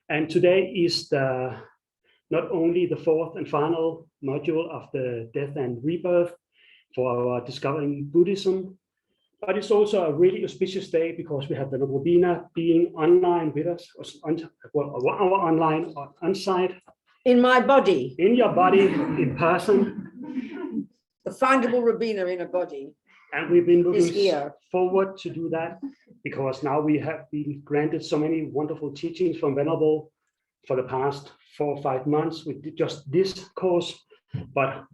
And today is not only the fourth and final module of the Death and Rebirth for our Discovering Buddhism, but it's also a really auspicious day because we have the Venerable being online with us, online or on-site. In my body. In your body, in person. The findable Rabina in a body. And we've been looking forward to do that because now we have been granted so many wonderful teachings from Venerable for the past 4 or 5 months with just this course, but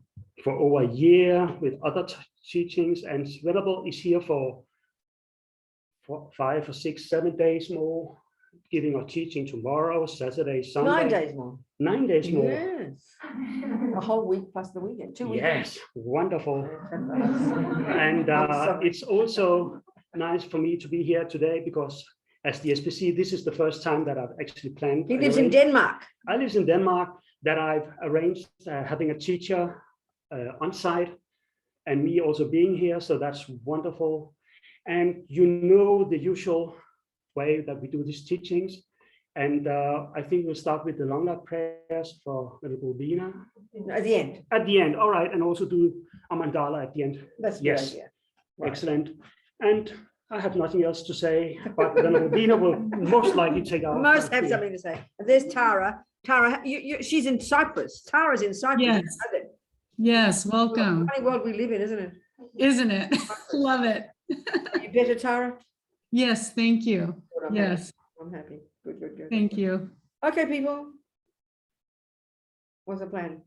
for over a year with other teachings. And Venerable is here for 5 or 6, 7 days more, giving a teaching tomorrow, Saturday, Sunday. 9 days more. 9 days more. Yes. A whole week plus the weekend. 2 weekends. Yes, wonderful. And it's also nice for me to be here today because as the SPC, this is the first time that I've actually planned. He lives in Denmark. I live in Denmark, that I've arranged having a teacher on site and me also being here. So that's wonderful. And you know the usual way that we do these teachings. And I think we'll start with the long night prayers for Venerable Bina. At the end. At the end, all right. And also do a mandala at the end. That's a yes. good idea. Right. Excellent. And I have nothing else to say, but Venerable Bina will most likely take our. Most have something to say. And there's Tara. Tara, she's in Cyprus. Tara's in Cyprus. Yes. Yes, welcome. Funny world we live in, isn't it? Isn't it? Love it. Are you better, Tara? Yes, thank you. I'm yes. Happy. I'm happy. Good, good, good. Thank you. Okay, people. What's the plan?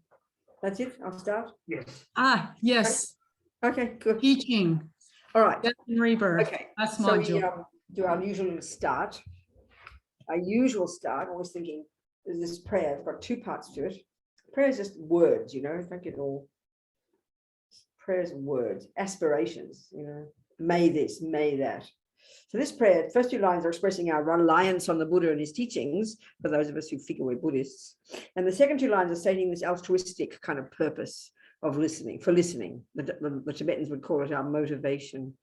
That's it? I'll start? Yes. Yes. Okay, good. Teaching. All right. Death and Rebirth. Okay. Last So module. we do our usual start. Our usual start, I was thinking, is this prayer. It's got 2 parts to it. Prayer is just words, you know, don't get it all. Prayers and words, aspirations, you know, may this, may that. So this prayer, first 2 lines are expressing our reliance on the Buddha and his teachings, for those of us who figure we're Buddhists. And the second 2 lines are stating this altruistic kind of purpose of listening, for listening. The Tibetans would call it our motivation.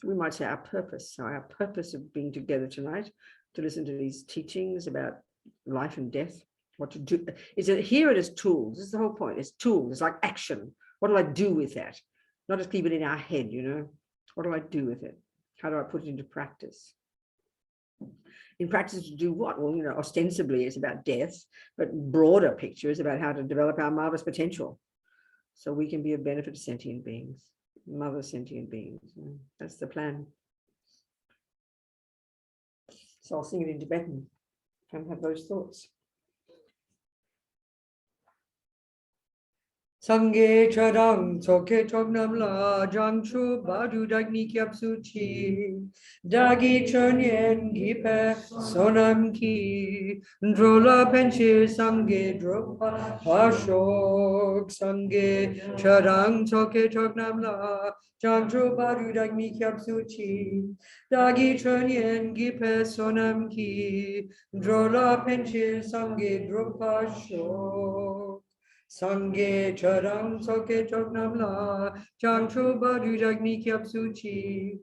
So we might say our purpose. So our purpose of being together tonight, to listen to these teachings about life and death, what to do, is to hear it as tools. This is the whole point. It's tools. It's like action. What do I do with that? Not just keep it in our head, you know. What do I do with it? How do I put it into practice? In practice to do what? Well, you know, ostensibly it's about death, but broader picture is about how to develop our marvelous potential so we can be of benefit to sentient beings, mother sentient beings. That's the plan. So I'll sing it in Tibetan and have those thoughts. Sangye chadang toke chognam la jangchu badu dagni kyapsu chi dagi chonyen gipe sonam ki drola penche sangye dropa ashok sangye chadang toke chognam la jangchu badu dagni kyapsu chi dagi chonyen gipe sonam ki drola penche sangye dropa ashok Sangye charang soke chognam la changchu badu dagni kyapsu chi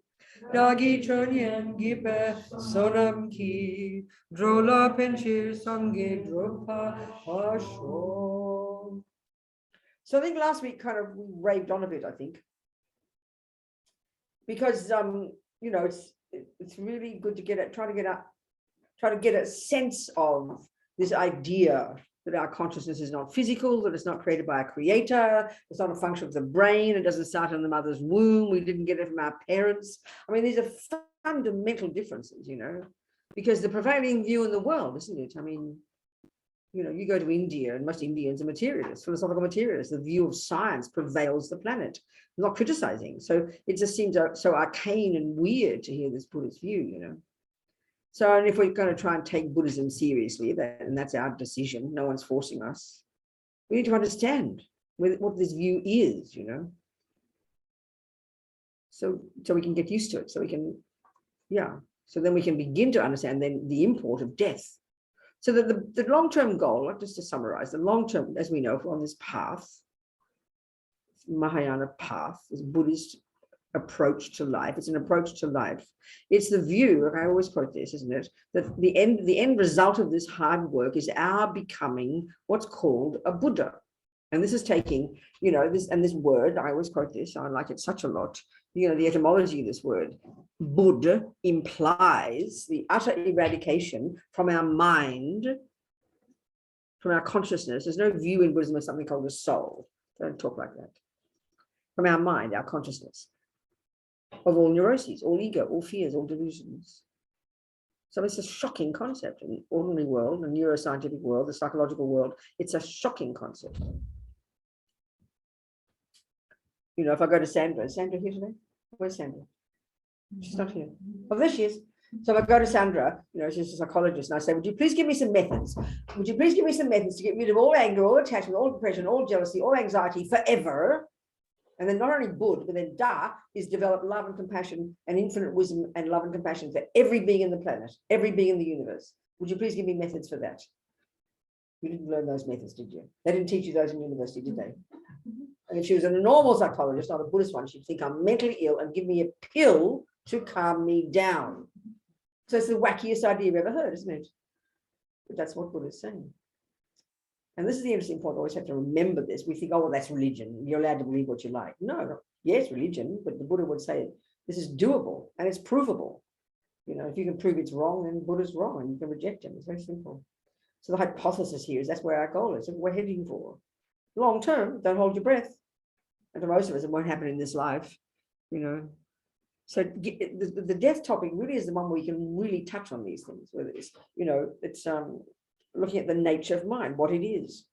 dagi chonyen gipe sonam ki drola penchir sangye dropa asho. So I think last week kind of we raved on a bit, I think, because you know, it's really good to try to get a sense of this idea that our consciousness is not physical, that it's not created by a creator, it's not a function of the brain, it doesn't start in the mother's womb, we didn't get it from our parents. I mean, these are fundamental differences, you know, because the prevailing view in the world, isn't it? I mean, you know, you go to India and most Indians are materialists, philosophical materialists. The view of science prevails the planet. I'm not criticizing. So it just seems so arcane and weird to hear this Buddhist view, you know. So, and if we're going to try and take Buddhism seriously, and that's our decision, no one's forcing us, we need to understand what this view is, you know. So we can get used to it, so we can, so then we can begin to understand then the import of death. So that the long-term goal, just to summarize, the long-term, as we know, on this path, Mahayana path, this Buddhist approach to life. It's an approach to life. It's the view, and I always quote this, isn't it? That the end result of this hard work is our becoming what's called a Buddha. And this is taking, this word, I always quote this, I like it such a lot. The etymology of this word, Buddha, implies the utter eradication from our mind, from our consciousness. There's no view in Buddhism of something called the soul. Don't talk like that. From our mind, our consciousness, of all neuroses, all ego, all fears, all delusions. So it's a shocking concept in the ordinary world, the neuroscientific world, the psychological world. It's a shocking concept. If I go to Sandra, is Sandra here today? Where's Sandra? She's not here. Oh, there she is. So if I go to Sandra, she's a psychologist, and I say, would you please give me some methods? Would you please give me some methods to get rid of all anger, all attachment, all depression, all jealousy, all anxiety forever? And then not only Bud, but then Da is develop love and compassion and infinite wisdom and love and compassion for every being in the planet, every being in the universe. Would you please give me methods for that? You didn't learn those methods, did you? They didn't teach you those in university, did they? And if she was a normal psychologist, not a Buddhist one, she'd think I'm mentally ill and give me a pill to calm me down. So it's the wackiest idea you've ever heard, isn't it? But that's what Buddha is saying. And this is the interesting point. I always have to remember this. We think, oh, well, that's religion. You're allowed to believe what you like. No, yes, religion, but the Buddha would say this is doable and it's provable. If you can prove it's wrong, then Buddha's wrong and you can reject him. It's very simple. So the hypothesis here is that's where our goal is, what we're heading for. Long term, don't hold your breath. And for most of us, it won't happen in this life, So the death topic really is the one where you can really touch on these things, whether it's, it's looking at the nature of mind, what it is,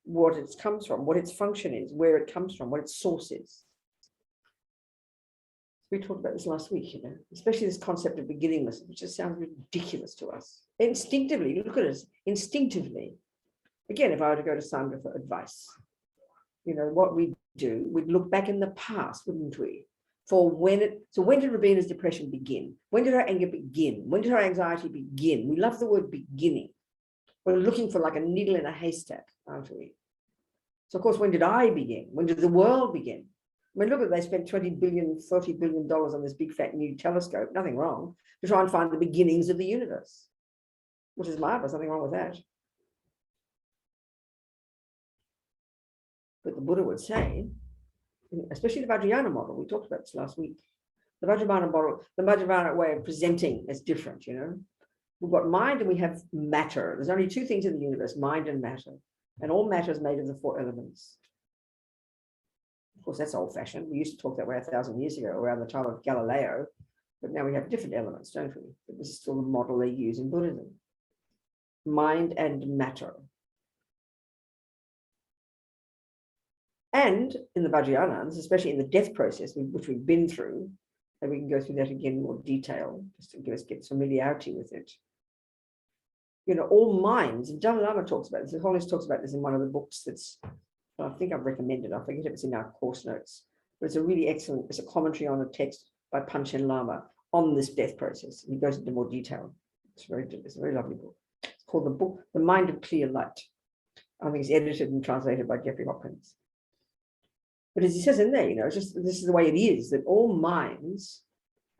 what it comes from, what its function is, where it comes from, what its source is. We talked about this last week, especially this concept of beginningless, which just sounds ridiculous to us. Instinctively, look at us, instinctively. Again, if I were to go to Sandra for advice, what we do, we'd look back in the past, wouldn't we? So when did Rabina's depression begin? When did her anger begin? When did her anxiety begin? We love the word beginning. We're looking for like a needle in a haystack, aren't we? So of course, when did I begin? When did the world begin? I mean, look at, they spent $20 billion, $30 billion on this big fat new telescope, nothing wrong, to try and find the beginnings of the universe, which is marvelous, nothing wrong with that. But the Buddha would say, especially the Vajrayana model, we talked about this last week, the Vajrayana model, the Vajrayana way of presenting is different, We've got mind and we have matter. There's only two things in the universe, mind and matter. And all matter is made of the four elements. Of course, that's old-fashioned. We used to talk that way 1,000 years ago, around the time of Galileo. But now we have different elements, don't we? But this is still the model they use in Buddhism. Mind and matter. And in the Vajrayanas, especially in the death process, which we've been through, and we can go through that again in more detail, just to get familiarity with it. All minds, and Dalai Lama talks about this, the Holiness talks about this in one of the books that's, I think I've recommended, I forget if it's in our course notes, but it's a really excellent, it's a commentary on a text by Panchen Lama on this death process. And he goes into more detail. It's a very lovely book. It's called the book, The Mind of Clear Light. I think it's edited and translated by Jeffrey Hopkins. But as he says in there, this is the way it is, that all minds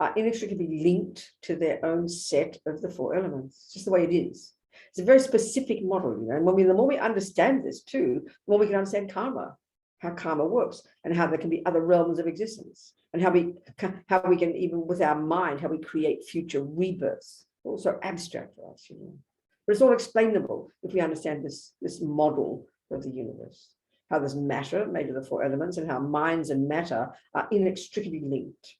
are inextricably linked to their own set of the four elements. It's just the way it is. It's a very specific model, and the more we understand this too, the more we can understand karma, how karma works, and how there can be other realms of existence, and how we can, even with our mind, how we create future rebirths. Also abstract for us, But it's all explainable if we understand this model of the universe. How there's matter made of the four elements, and how minds and matter are inextricably linked.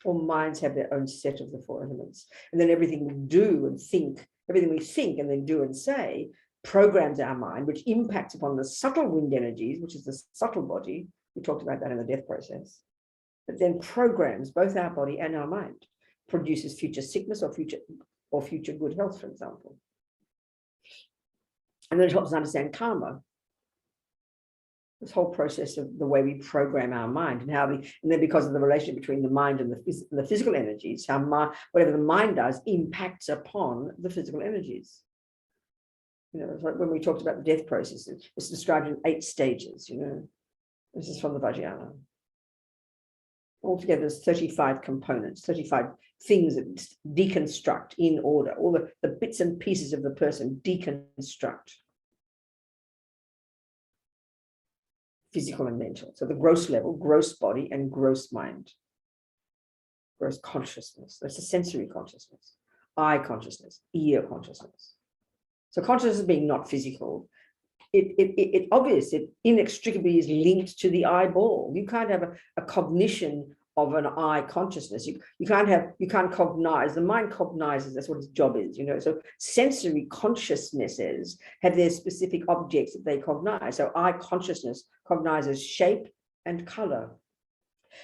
All minds have their own set of the four elements. And then everything we do and think, everything we think and then do and say, programs our mind, which impacts upon the subtle wind energies, which is the subtle body. We talked about that in the death process. But then programs both our body and our mind, produces future sickness or future good health, for example. And then it helps us understand karma. This whole process of the way we program our mind, and then because of the relationship between the mind and the physical energies, whatever the mind does impacts upon the physical energies. It's like when we talked about the death process, it's described in 8 stages. This is from the Vajrayana. Altogether, there's 35 components, 35 things that deconstruct in order. All the bits and pieces of the person deconstruct. Physical and mental. So the gross level, gross body and gross mind. Gross consciousness. That's a sensory consciousness. Eye consciousness, ear consciousness. So consciousness being not physical, it inextricably is linked to the eyeball. You can't have a cognition of an eye consciousness. You can't cognize. The mind cognizes. That's what its job is, you know. So sensory consciousnesses have their specific objects that they cognize. So eye consciousness cognizes shape and color.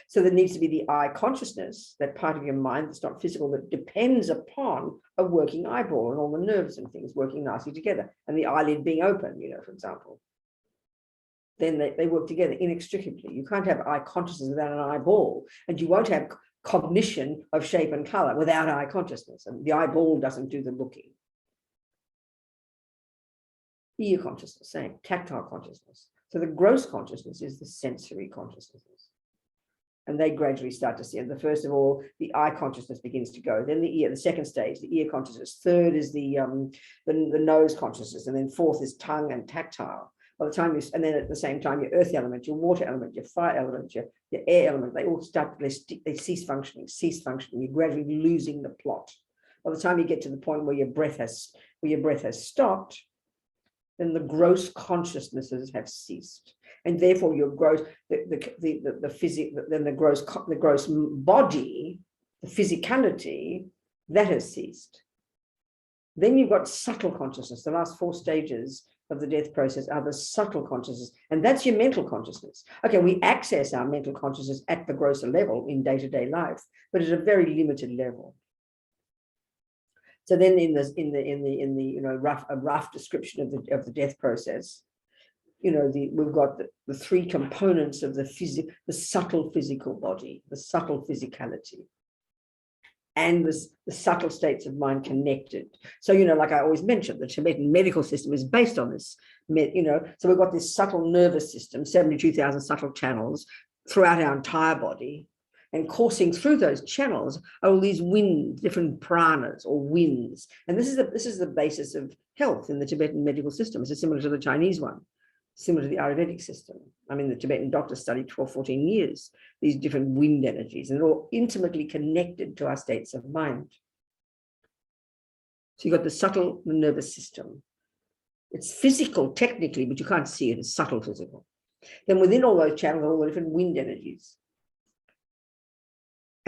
So there needs to be the eye consciousness, that part of your mind that's not physical, that depends upon a working eyeball and all the nerves and things working nicely together, and the eyelid being open, you know, for example. Then they work together inextricably. You can't have eye consciousness without an eyeball, and you won't have cognition of shape and color without eye consciousness, and the eyeball doesn't do the looking. Ear consciousness, same, tactile consciousness. So the gross consciousness is the sensory consciousnesses. And they gradually start to see. And first of all, the eye consciousness begins to go. Then the ear, the second stage, the ear consciousness. Third is the nose consciousness. And then fourth is tongue and tactile. By the time and then at the same time, your earth element, your water element, your fire element, your air element, they all start, they cease functioning. You're gradually losing the plot. By the time you get to the point where your breath has stopped, then the gross consciousnesses have ceased. And therefore your gross, the gross body, the physicality, that has ceased. Then you've got subtle consciousness. The last 4 stages of the death process are the subtle consciousness, and that's your mental consciousness. Okay, we access our mental consciousness at the grosser level in day-to-day life, but at a very limited level. So then in the you know, rough description of the death process, you know, we've got the 3 components of the subtle physical body, the subtle physicality, and the subtle states of mind connected. So, you know, like I always mention, the Tibetan medical system is based on this, you know, so we've got this subtle nervous system, 72,000 subtle channels throughout our entire body. And coursing through those channels are all these winds, different pranas or winds. And this is the basis of health in the Tibetan medical system. It's similar to the Chinese one, similar to the Ayurvedic system. I mean, the Tibetan doctors studied 12, 14 years, these different wind energies, and they're all intimately connected to our states of mind. So you've got the subtle nervous system. It's physical technically, but you can't see it. It's subtle physical. Then within all those channels are all the different wind energies.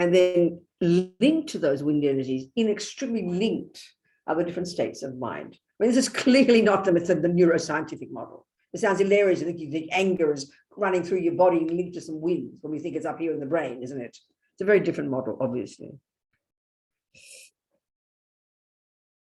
And then linked to those wind energies, inextricably linked, are the different states of mind. I mean, this is clearly not the neuroscientific model. It sounds hilarious. I think you think anger is running through your body and linked to some winds when we think it's up here in the brain, isn't it? It's a very different model, obviously.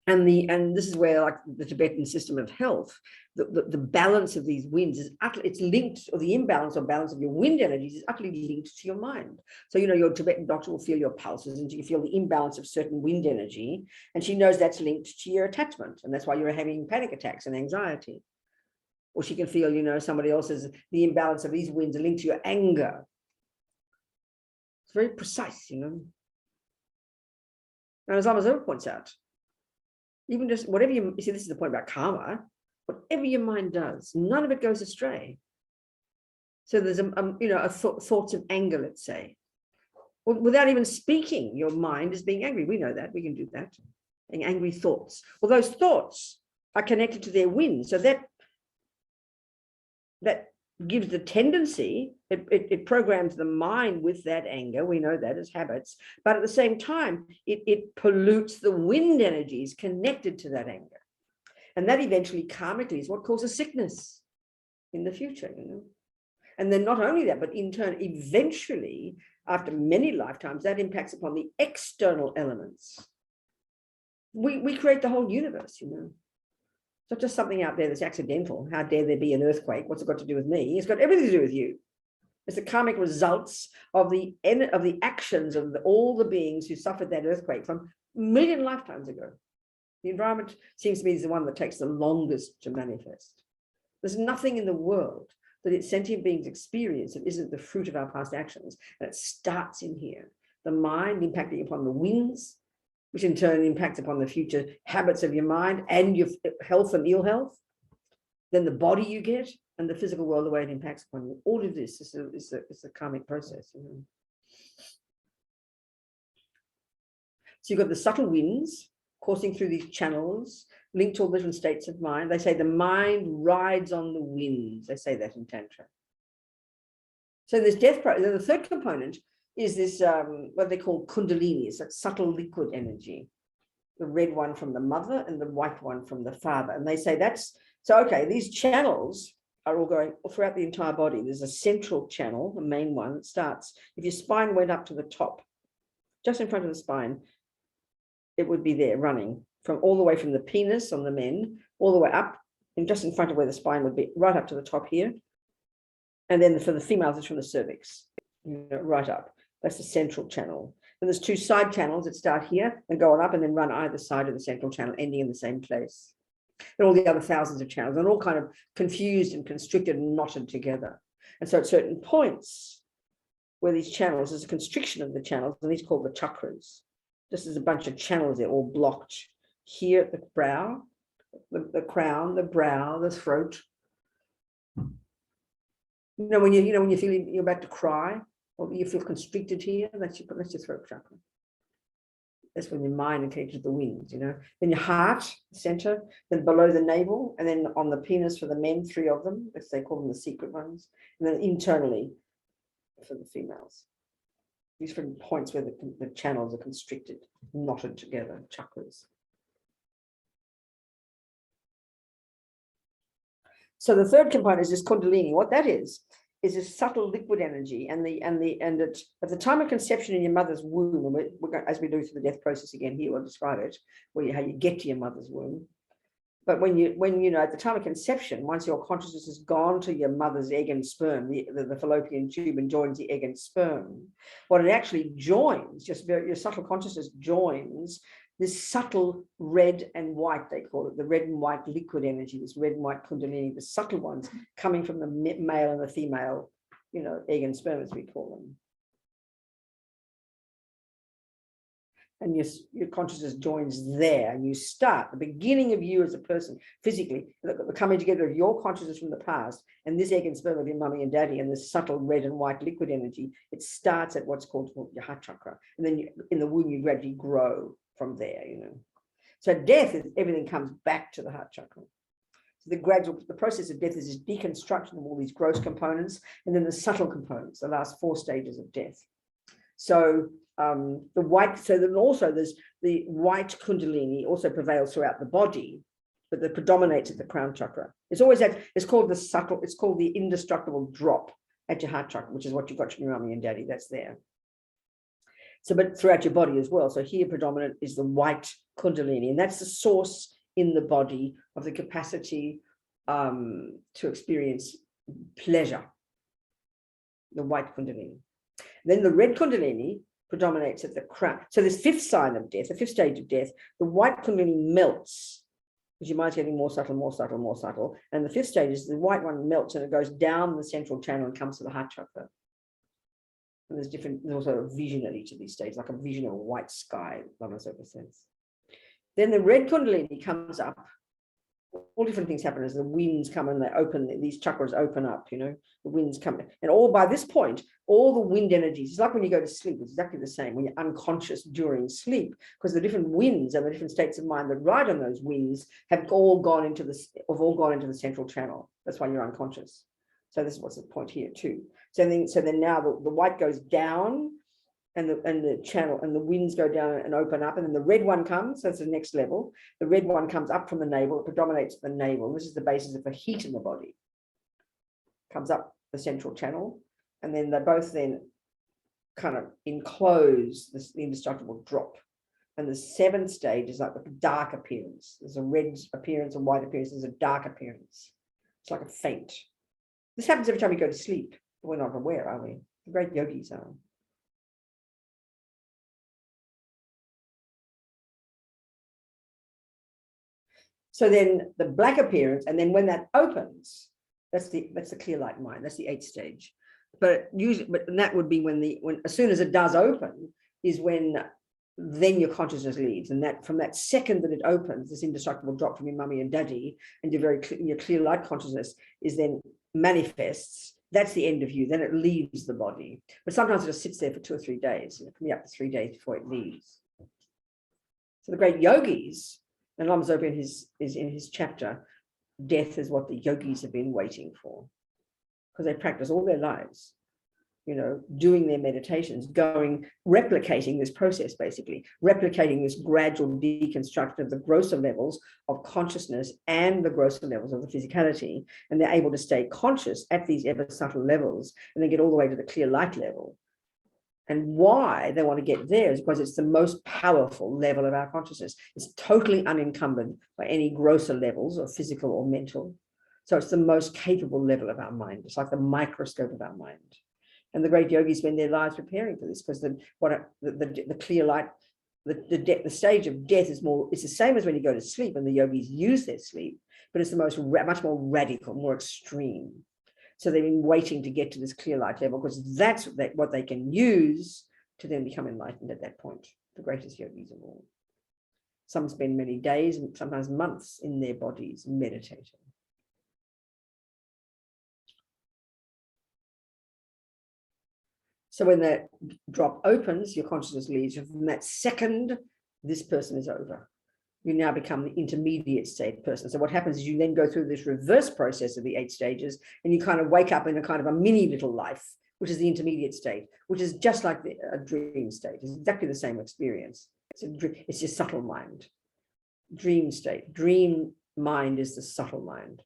And this is where, like the Tibetan system of health, the balance of these winds is utterly, it's linked, or the imbalance or balance of your wind energies is utterly linked to your mind. So, you know, your Tibetan doctor will feel your pulses and you feel the imbalance of certain wind energy, and she knows that's linked to your attachment, and that's why you're having panic attacks and anxiety. Or she can feel, you know, somebody else's, the imbalance of these winds are linked to your anger. It's very precise, you know. And as Lama Zopa points out, even just whatever you see, this is the point about karma, whatever your mind does, none of it goes astray. So there's thoughts of anger, let's say, without even speaking, your mind is being angry. We know that, we can do that. And angry thoughts. Well, those thoughts are connected to their wind. So that gives the tendency, it programs the mind with that anger. We know that as habits, but at the same time, it pollutes the wind energies connected to that anger. And that eventually karmically is what causes sickness in the future, you know. And then not only that, but in turn, eventually, after many lifetimes, that impacts upon the external elements. We create the whole universe, you know. It's not just something out there that's accidental. How dare there be an earthquake? What's it got to do with me? It's got everything to do with you. It's the karmic results of the actions of all the beings who suffered that earthquake from a million lifetimes ago. The environment seems to be the one that takes the longest to manifest. There's nothing in the world that it's sentient beings experience that isn't the fruit of our past actions. And it starts in here. The mind impacting upon the winds, which in turn impacts upon the future habits of your mind and your health and ill health. Then the body you get, and the physical world, the way it impacts upon you. All of this is a karmic process. You know? So you've got the subtle winds coursing through these channels, linked to all different states of mind. They say the mind rides on the winds. They say that in Tantra. So this death process, the third component is this, what they call kundalini. It's that subtle liquid energy. The red one from the mother and the white one from the father. And they say that's, so okay, these channels are all going throughout the entire body. There's a central channel, the main one, that starts, if your spine went up to the top, just in front of the spine, it would be there running from all the way from the penis on the men, all the way up, and just in front of where the spine would be, right up to the top here. And then for the females, it's from the cervix, you know, right up. That's the central channel. And there's two side channels that start here and go on up and then run either side of the central channel, ending in the same place. And all the other thousands of channels, and all kind of confused and constricted and knotted together. And so at certain points where these channels, there's a constriction of the channels, and these are called the chakras. Just as a bunch of channels, they're all blocked here at the brow, the crown, the brow, the throat. You know, when you feel you're about to cry, or you feel constricted here, that's your throat chakra. That's when your mind engages the winds, you know. Then your heart, center, then below the navel, and then on the penis for the men, 3 of them, as they call them the secret ones, and then internally for the females. These different points where the channels are constricted, knotted together, chakras. So the third component is this kundalini. What that is this subtle liquid energy, and it at the time of conception in your mother's womb, as we do through the death process again here, we'll describe it, how you get to your mother's womb. But when you know, at the time of conception, once your consciousness has gone to your mother's egg and sperm, the fallopian tube, and joins the egg and sperm, what it actually joins, just your subtle consciousness joins this subtle red and white, they call it, the red and white liquid energy, this red and white kundalini, the subtle ones coming from the male and the female, you know, egg and sperm, as we call them. And your consciousness joins there, and you start the beginning of you as a person physically, the coming together of your consciousness from the past and this egg and sperm of your mummy and daddy and this subtle red and white liquid energy. It starts at what's called your heart chakra, and then in the womb you gradually grow from there, you know. So death is everything comes back to the heart chakra. So the process of death is this deconstruction of all these gross components, and then the subtle components, the last 4 stages of death. So then also there's the white kundalini also prevails throughout the body, but that predominates at the crown chakra. It's always it's called the indestructible drop at your heart chakra, which is what you got from your mummy and daddy. That's there. So, but throughout your body as well. So here predominant is the white kundalini, and that's the source in the body of the capacity to experience pleasure, the white kundalini. Then the red kundalini predominates at the crown. So this 5th sign of death, the 5th stage of death, the white kundalini melts, because your mind's getting more subtle, more subtle, more subtle. And the 5th stage is the white one melts and it goes down the central channel and comes to the heart chakra. And there's also a vision at each of these stages, like a vision of a white sky, Lama Zopa says. Then the red kundalini comes up. All different things happen as the winds come and they open, these chakras open up, you know, the winds come. And all by this point, all the wind energies, it's like when you go to sleep, it's exactly the same when you're unconscious during sleep, because the different winds and the different states of mind that ride on those winds have all gone into the central channel. That's why you're unconscious. So this is what's the point here too. So then now the white goes down and the channel and the winds go down and open up, and then the red one comes. That's the next level. The red one comes up from the navel. It predominates the navel. This is the basis of the heat in the body. Comes up the central channel, and then they both then kind of enclose this indestructible drop. And the 7th stage is like the dark appearance. There's a red appearance, a white appearance. There's a dark appearance. It's like a faint. This happens every time we go to sleep. We're not aware, are we? The great yogis are. So then the black appearance, and then when that opens, That's the clear light mind. That's the 8th stage. But usually, that would be when as soon as it does open is when then your consciousness leaves, and that from that second that it opens, this indestructible drop from your mummy and daddy, and your clear light consciousness is then manifests. That's the end of you. Then it leaves the body, but sometimes it just sits there for 2 or 3 days. It can be up to 3 days before it leaves. So the great yogis, and Lama Zopa is in his chapter, death is what the yogis have been waiting for, because they practice all their lives, doing their meditations, replicating this process, basically, replicating this gradual deconstruction of the grosser levels of consciousness and the grosser levels of the physicality. And they're able to stay conscious at these ever subtle levels and then get all the way to the clear light level. And why they want to get there is because it's the most powerful level of our consciousness. It's totally unencumbered by any grosser levels of physical or mental. So it's the most capable level of our mind. It's like the microscope of our mind. And the great yogis spend their lives preparing for this, because the clear light, the stage of death is it's the same as when you go to sleep, and the yogis use their sleep, but it's the much more radical, more extreme. So they've been waiting to get to this clear light level, because that's what they can use to then become enlightened at that point, the greatest yogis of all. Some spend many days and sometimes months in their bodies meditating. So when that drop opens, your consciousness leaves. From that second, this person is over. You now become the intermediate state person. So what happens is you then go through this reverse process of the 8 stages, and you kind of wake up in a kind of a mini little life, which is the intermediate state, which is just like a dream state. It's exactly the same experience. It's your subtle mind. Dream state. Dream mind is the subtle mind.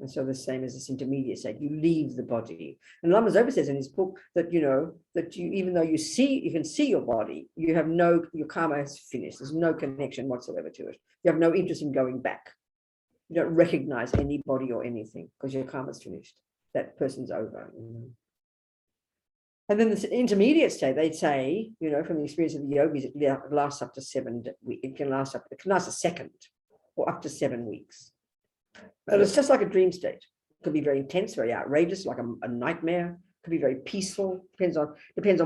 And so the same as this intermediate state, you leave the body. And Lama Zopa says in his book that, even though you can see your body, your karma is finished. There's no connection whatsoever to it. You have no interest in going back. You don't recognize anybody or anything because your karma is finished. That person's over. And then this intermediate state, they say, from the experience of the yogis, it lasts up to 7 weeks. It can last a second or up to 7 weeks. But it's just like a dream state. It could be very intense, very outrageous, like a nightmare. It could be very peaceful. Depends on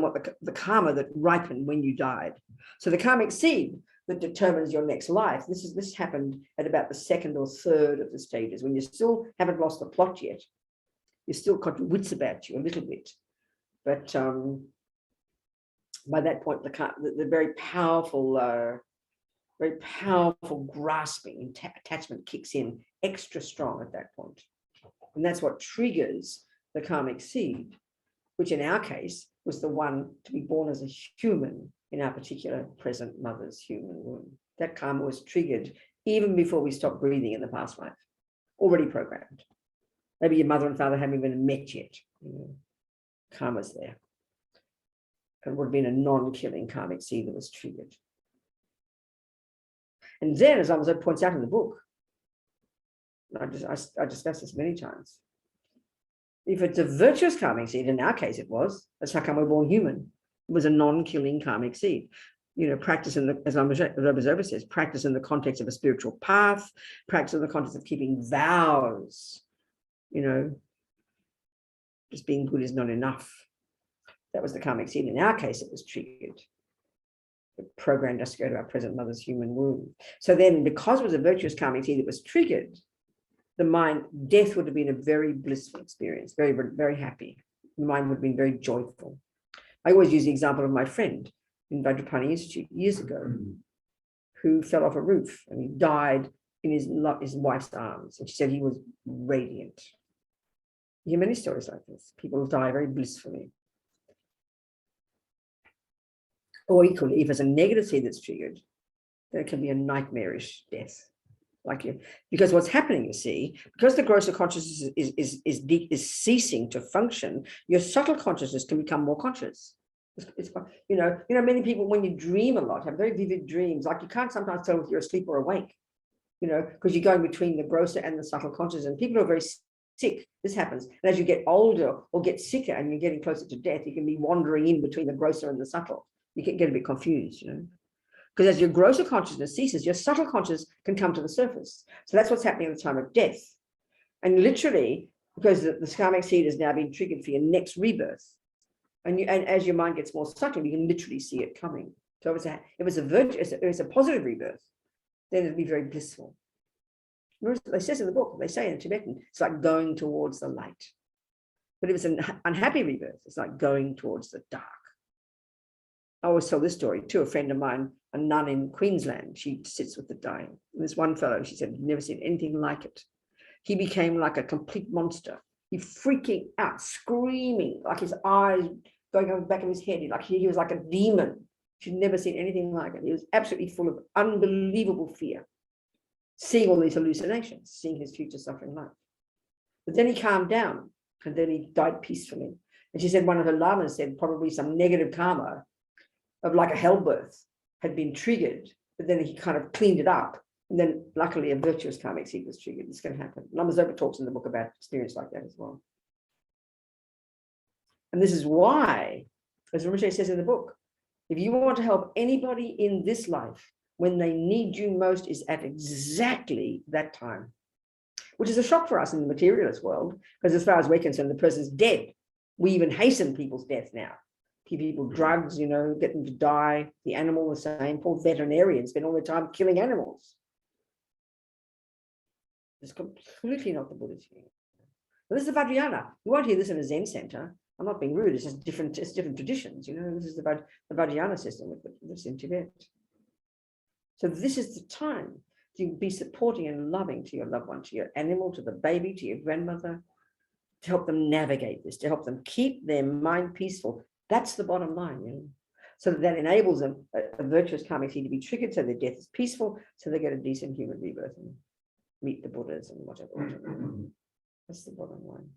what the karma that ripened when you died. So the karmic seed that determines your next life. This happened at about the 2nd or 3rd of the stages, when you still haven't lost the plot yet. You still got your wits about you a little bit, but by that point, the very powerful grasping attachment kicks in extra strong at that point. And that's what triggers the karmic seed, which in our case was the one to be born as a human in our particular present mother's human womb. That karma was triggered even before we stopped breathing in the past life, already programmed. Maybe your mother and father haven't even met yet. Karma's there. It would have been a non-killing karmic seed that was triggered. And then, as Lama Zopa points out in the book, I discussed this many times, if it's a virtuous karmic seed, in our case it was, that's how come we're born human. It was a non-killing karmic seed. Practice as Lama Zopa says, practice in the context of a spiritual path, practice in the context of keeping vows. Just being good is not enough. That was the karmic seed. In our case, it was triggered. It programmed us to go to our present mother's human womb. So then, because it was a virtuous karmic seed that was triggered, death would have been a very blissful experience, very, very happy. The mind would have been very joyful. I always use the example of my friend in Vajrayana Institute years ago, who fell off a roof and he died in his wife's arms. And she said he was radiant. You hear many stories like this. People die very blissfully. Or equally, if it's a negative seed that's triggered, there can be a nightmarish death. Because what's happening, you see, because the grosser consciousness is ceasing to function, your subtle consciousness can become more conscious. Many people, when you dream a lot, have very vivid dreams. Like you can't sometimes tell if you're asleep or awake, because you're going between the grosser and the subtle consciousness. And people are very sick. This happens. And as you get older or get sicker and you're getting closer to death, you can be wandering in between the grosser and the subtle. You can get a bit confused, Because as your grosser consciousness ceases, your subtle consciousness can come to the surface. So that's what's happening at the time of death. And literally, because the karmic seed has now been triggered for your next rebirth. And as your mind gets more subtle, you can literally see it coming. So if it's a positive rebirth, then it'll be very blissful. They says in the book, they say in Tibetan, it's like going towards the light. But if it's an unhappy rebirth, it's like going towards the dark. I always tell this story to a friend of mine, a nun in Queensland. She sits with the dying. And this one fellow, she said, never seen anything like it. He became like a complete monster. He freaking out, screaming, like his eyes going over the back of his head. He was like a demon. She'd never seen anything like it. He was absolutely full of unbelievable fear, seeing all these hallucinations, seeing his future suffering life. But then he calmed down, and then he died peacefully. And she said one of her lamas said probably some negative karma of like a hell birth had been triggered, but then he kind of cleaned it up. And then luckily a virtuous karmic seed was triggered. This can happen. Lama Zopa talks in the book about experience like that as well. And this is why, as Rinpoche says in the book, if you want to help anybody in this life, when they need you most is at exactly that time, which is a shock for us in the materialist world, because as far as we're concerned, the person's dead. We even hasten people's death now. Give people drugs, you know, get them to die. The animal the same. Poor veterinarians spend all their time killing animals. It's completely not the Buddha's view. But this is the Vajrayana. You won't hear this in a Zen center. I'm not being rude. It's just different traditions. You know, this is the Vajrayana system with this in Tibet. So this is the time to be supporting and loving to your loved one, to your animal, to the baby, to your grandmother, to help them navigate this, to help them keep their mind peaceful. That's the bottom line, you know. So that enables them a virtuous karmic seed to be triggered, so their death is peaceful, so they get a decent human rebirth and meet the Buddhas and whatever. That's the bottom line.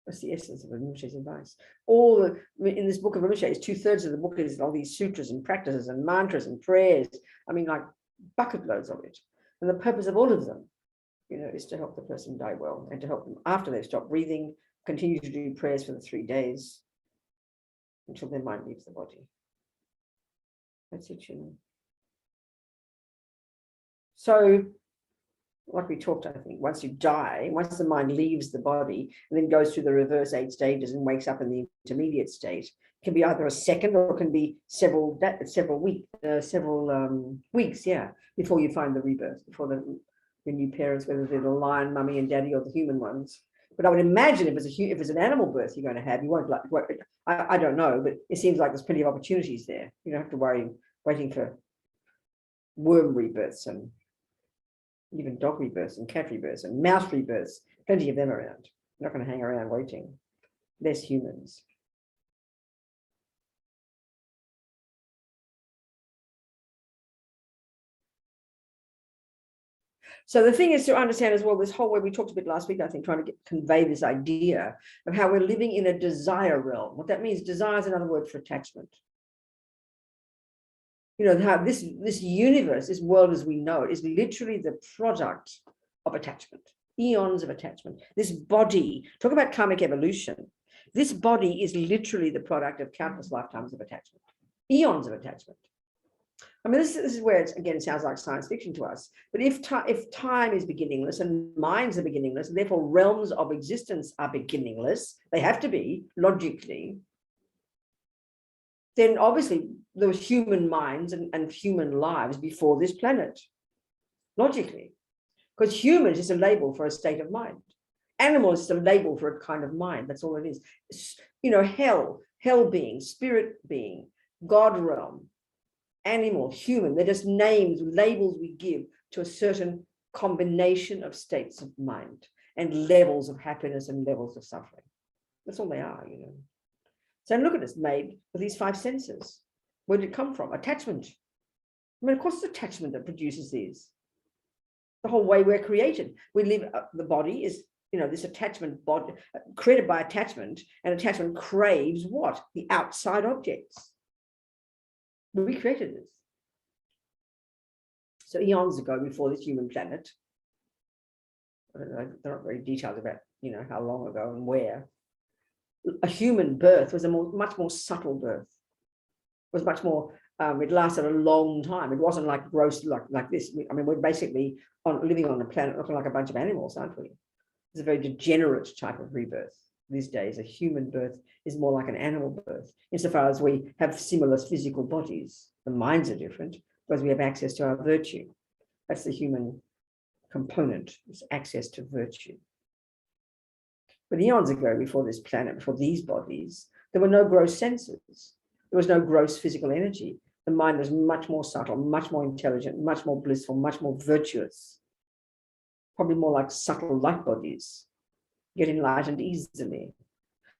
That's the essence of Rinpoche's advice. In this book of Rinpoche, 2/3 of the book is all these sutras and practices and mantras and prayers. I mean, like bucket loads of it. And the purpose of all of them, you know, is to help the person die well and to help them after they've stopped breathing, continue to do prayers for the 3 days until their mind leaves the body. That's it, you know. So, like we talked, I think, once you die, once the mind leaves the body and then goes through the reverse 8 stages and wakes up in the intermediate state, it can be either a second or it can be several weeks, yeah, before you find the rebirth, before the new parents, whether they're the lion mummy and daddy or the human ones. But I would imagine if it's an animal birth you're going to have, you won't I don't know, but it seems like there's plenty of opportunities there. You don't have to worry waiting for worm rebirths and even dog rebirths and cat rebirths and mouse rebirths, plenty of them around. You're not going to hang around waiting. Less humans. So the thing is to understand as well, this whole way we talked a bit last week, I think, trying to convey this idea of how we're living in a desire realm. What that means, desire is another word for attachment. You know, how this universe, this world as we know it, is literally the product of attachment, eons of attachment. This body, talk about karmic evolution. This body is literally the product of countless lifetimes of attachment, eons of attachment. I mean, this is where it, again, sounds like science fiction to us. But if time is beginningless and minds are beginningless, and therefore realms of existence are beginningless, they have to be, logically, then obviously there was human minds and human lives before this planet, logically. Because humans is a label for a state of mind. Animals is a label for a kind of mind. That's all it is. You know, hell being, spirit being, God realm, animal, human, they're just names, labels we give to a certain combination of states of mind and levels of happiness and levels of suffering. That's all they are, you know. So look at us, made with these 5 senses. Where did it come from? Attachment. I mean, of course, it's attachment that produces these. The whole way we're created. We live, the body is, you know, this attachment body created by attachment, and attachment craves what? The outside objects. We created this. So eons ago, before this human planet, I don't know, they're not very detailed about, you know, how long ago and where. A human birth was a much more subtle birth. Was much more It lasted a long time. It wasn't like gross like this. I mean, we're basically living on a planet looking like a bunch of animals, aren't we? It's a very degenerate type of rebirth. These days, a human birth is more like an animal birth, insofar as we have similar physical bodies. The minds are different because we have access to our virtue. That's the human component, is access to virtue. But eons ago, before this planet, before these bodies, there were no gross senses. There was no gross physical energy. The mind was much more subtle, much more intelligent, much more blissful, much more virtuous. Probably more like subtle light bodies, get enlightened easily.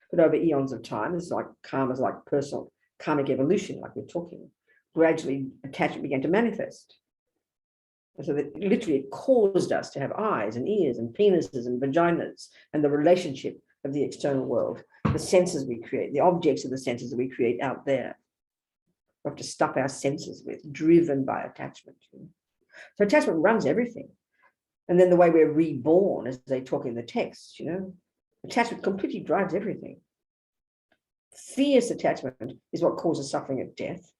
But over eons of time, it's like karma's like personal karmic evolution, like we're talking. Gradually, attachment began to manifest. And so that literally it caused us to have eyes and ears and penises and vaginas, and the relationship of the external world, the senses we create, the objects of the senses that we create out there. We have to stuff our senses with, driven by attachment. So attachment runs everything. And then the way we're reborn, as they talk in the text, attachment completely drives everything. Fierce attachment is what causes suffering at death.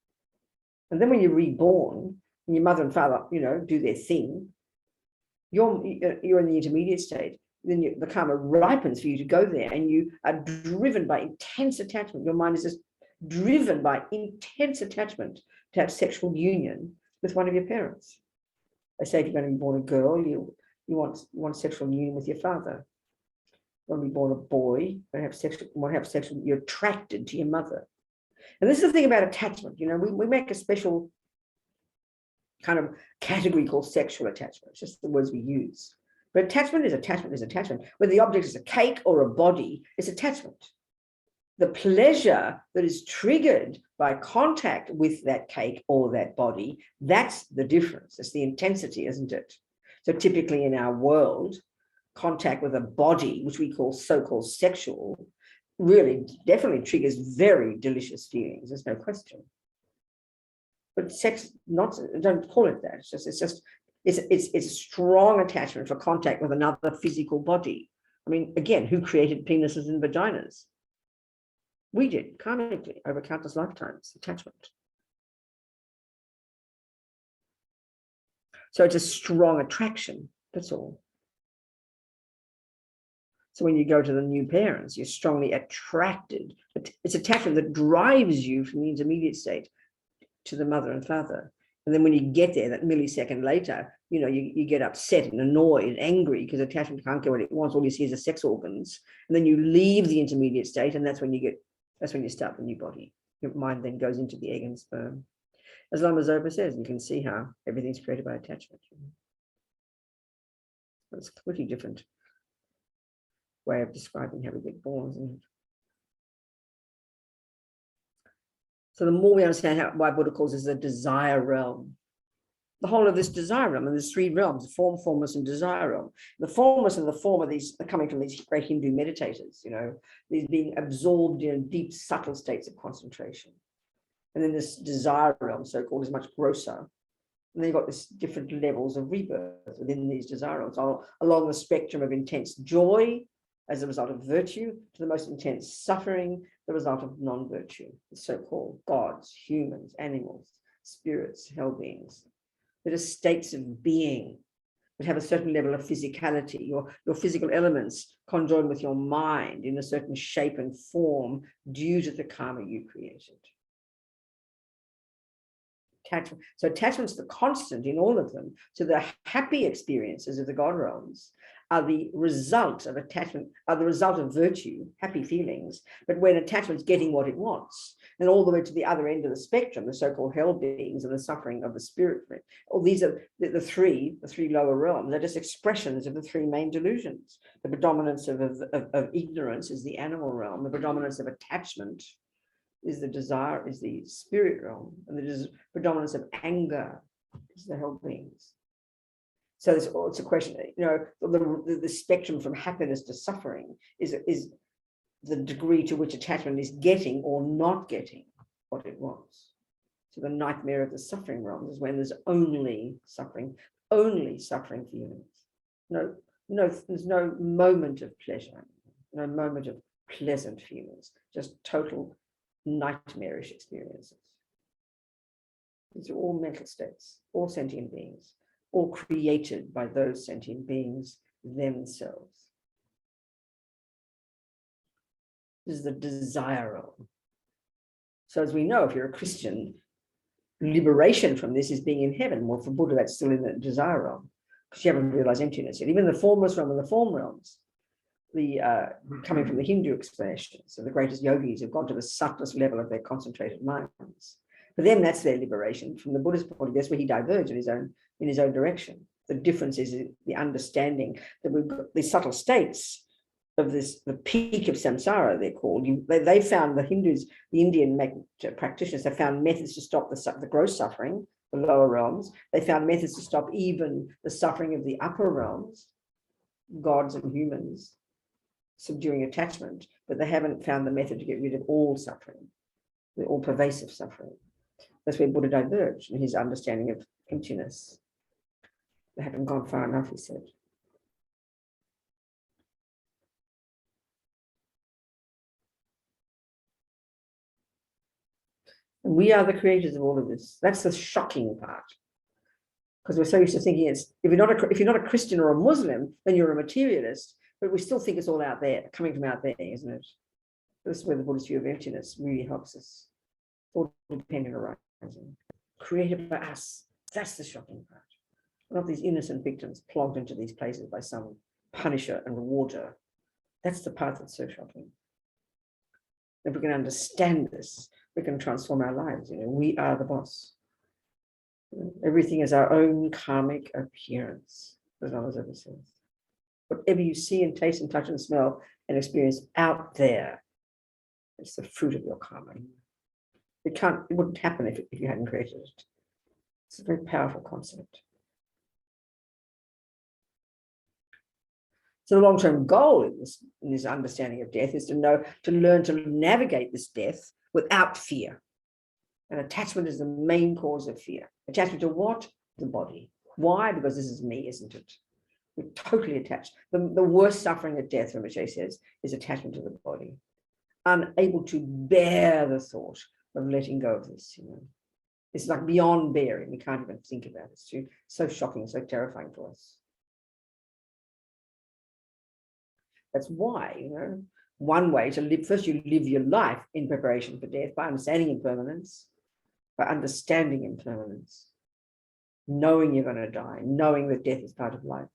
And then when you're reborn, and your mother and father, do their thing, you're in the intermediate state. Then the karma ripens for you to go there, and you are driven by intense attachment. Your mind is just driven by intense attachment to have sexual union with one of your parents. They say if you're going to be born a girl, you want sexual union with your father. When we born a boy, you're attracted to your mother. And this is the thing about attachment. We make a special kind of category called sexual attachment. It's just the words we use. But attachment is attachment. Whether the object is a cake or a body, it's attachment. The pleasure that is triggered by contact with that cake or that body, that's the difference. It's the intensity, isn't it? So typically in our world, contact with a body, which we call so-called sexual, really definitely triggers very delicious feelings. There's no question. But sex, don't call it that. It's a strong attachment for contact with another physical body. I mean, again, who created penises and vaginas? We did, karmically, over countless lifetimes, attachment. So it's a strong attraction, that's all. So when you go to the new parents, you're strongly attracted. It's attachment that drives you from the intermediate state to the mother and father. And then when you get there, that millisecond later, you get upset and annoyed and angry because attachment can't get what it wants. All you see is the sex organs. And then you leave the intermediate state, and that's when you start the new body. Your mind then goes into the egg and sperm. As Lama Zopa says, you can see how everything's created by attachment. It's a completely different way of describing how we get born, isn't it? So the more we understand why Buddha calls this a desire realm, the whole of this desire realm, and there's three realms: form, formless, and desire realm. The formless and the form are these are coming from these great Hindu meditators, these being absorbed in deep, subtle states of concentration. And then this desire realm, so-called, is much grosser. And then you've got this different levels of rebirth within these desire realms, along the spectrum of intense joy as a result of virtue to the most intense suffering, the result of non-virtue, the so-called gods, humans, animals, spirits, hell beings. That are states of being that have a certain level of physicality. Your physical elements conjoined with your mind in a certain shape and form due to the karma you created. So attachment's the constant in all of them. So the happy experiences of the God realms are the result of attachment, are the result of virtue, happy feelings, but when attachment's getting what it wants, and all the way to the other end of the spectrum, the so-called hell beings and the suffering of the spirit. All these are the three lower realms. They're just expressions of the three main delusions. The predominance of ignorance is the animal realm. The predominance of attachment is the spirit realm, and the predominance of anger is the hell beings. So it's a question, the spectrum from happiness to suffering is the degree to which attachment is getting or not getting what it wants. So the nightmare of the suffering realm is when there's only suffering feelings. There's no moment of pleasure, no moment of pleasant feelings, just total nightmarish experiences. These are all mental states, all sentient beings, all created by those sentient beings themselves. This is the desire realm. So as we know, if you're a Christian, liberation from this is being in heaven. Well, for Buddha, that's still in the desire realm, because you haven't realized emptiness yet. Even the formless realm and the form realms, coming from the Hindu explanation. So the greatest yogis have gone to the subtlest level of their concentrated minds. For them, that's their liberation. From the Buddhist point of view, that's where he diverged in his own direction. The difference is the understanding that we've got these subtle states of this, the peak of samsara, they're called. They found, the Hindus, the Indian practitioners, they found methods to stop the gross suffering, the lower realms. They found methods to stop even the suffering of the upper realms, gods and humans, subduing attachment, but they haven't found the method to get rid of all suffering, the all pervasive suffering. That's where Buddha diverged in his understanding of emptiness. They haven't gone far enough, he said. And we are the creators of all of this. That's the shocking part. Because we're so used to thinking if you're not a Christian or a Muslim, then you're a materialist, but we still think it's all out there, coming from out there, isn't it? This is where the Buddhist view of emptiness really helps us. All dependent arising, created by us. That's the shocking part. Not these innocent victims plonked into these places by some punisher and rewarder. That's the part that's so shocking. If we can understand this, we can transform our lives. We are the boss. Everything is our own karmic appearance, as Lama's ever says. Whatever you see and taste and touch and smell and experience out there, it's the fruit of your karma. It wouldn't happen if you hadn't created it. It's a very powerful concept. So the long-term goal in this understanding of death is to learn to navigate this death without fear. And attachment is the main cause of fear. Attachment to what? The body. Why? Because this is me, isn't it? We're totally attached. The worst suffering at death, Rinpoche says, is attachment to the body. Unable to bear the thought of letting go of this. It's like beyond bearing. We can't even think about it. It's so shocking, so terrifying for us. That's why, one way to live, first you live your life in preparation for death by understanding impermanence, knowing you're going to die, knowing that death is part of life,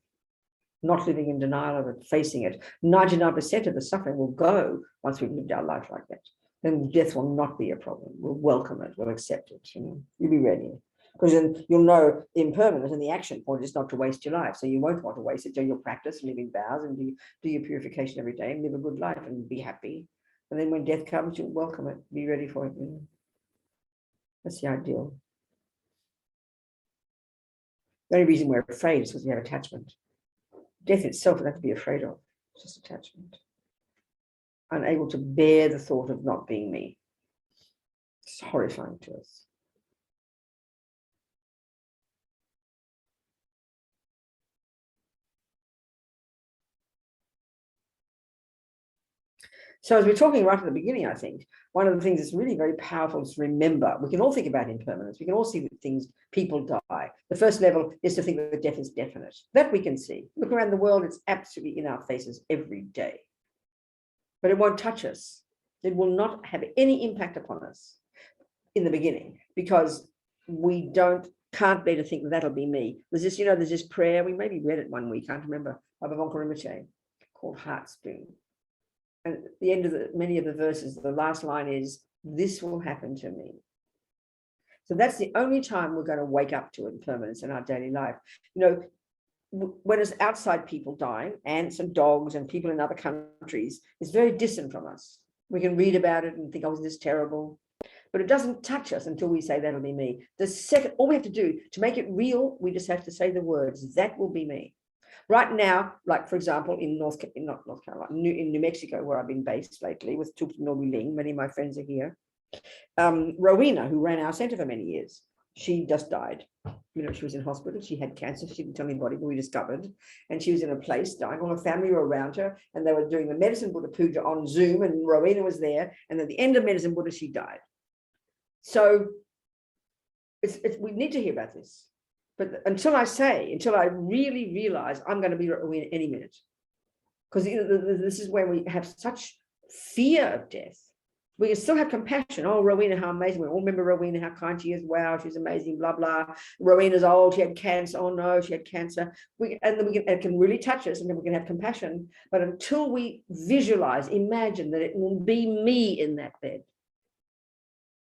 not living in denial of it, facing it. 99% of the suffering will go once we've lived our life like that. Then death will not be a problem. We'll welcome it, we'll accept it. You'll be ready. Because then you'll know the impermanence, and the action point is not to waste your life. So you won't want to waste it. So you'll practice living vows and do your purification every day and live a good life and be happy. And then when death comes, you'll welcome it, be ready for it. That's the ideal. The only reason we're afraid is because we have attachment. Death itself, we have to be afraid of. It's just attachment. Unable to bear the thought of not being me. It's horrifying to us. So as we're talking right at the beginning, I think, one of the things that's really very powerful is to remember, we can all think about impermanence. We can all see that people die. The first level is to think that death is definite. That we can see. Look around the world, it's absolutely in our faces every day. But it won't touch us. It will not have any impact upon us in the beginning, because we can't bear to think that that'll be me. There's this prayer, we maybe read it one week, can't remember, by Bhavonka Rinpoche, called Heart Spoon. And at the end of many of the verses, the last line is, this will happen to me. So that's the only time we're going to wake up to impermanence in our daily life. When it's outside people dying, ants and dogs and people in other countries, it's very distant from us. We can read about it and think, oh, isn't this terrible? But it doesn't touch us until we say, that'll be me. All we have to do to make it real, we just have to say the words, that will be me. Right now, like for example, in New Mexico, where I've been based lately with Tup Nobi Ling, many of my friends are here. Rowena, who ran our center for many years, she just died. She was in hospital. She had cancer. She didn't tell anybody, but we discovered. And she was in a place dying. All her family were around her, and they were doing the Medicine Buddha Puja on Zoom, and Rowena was there. And at the end of Medicine Buddha, she died. So we need to hear about this. But until I really realize I'm going to be Rowena any minute, because this is where we have such fear of death. We can still have compassion. Oh, Rowena, how amazing. We all remember Rowena, how kind she is. Wow, she's amazing, blah, blah. Rowena's old, she had cancer. Oh no, she had cancer. It can really touch us, and then we can have compassion. But until we visualize, imagine that it will be me in that bed,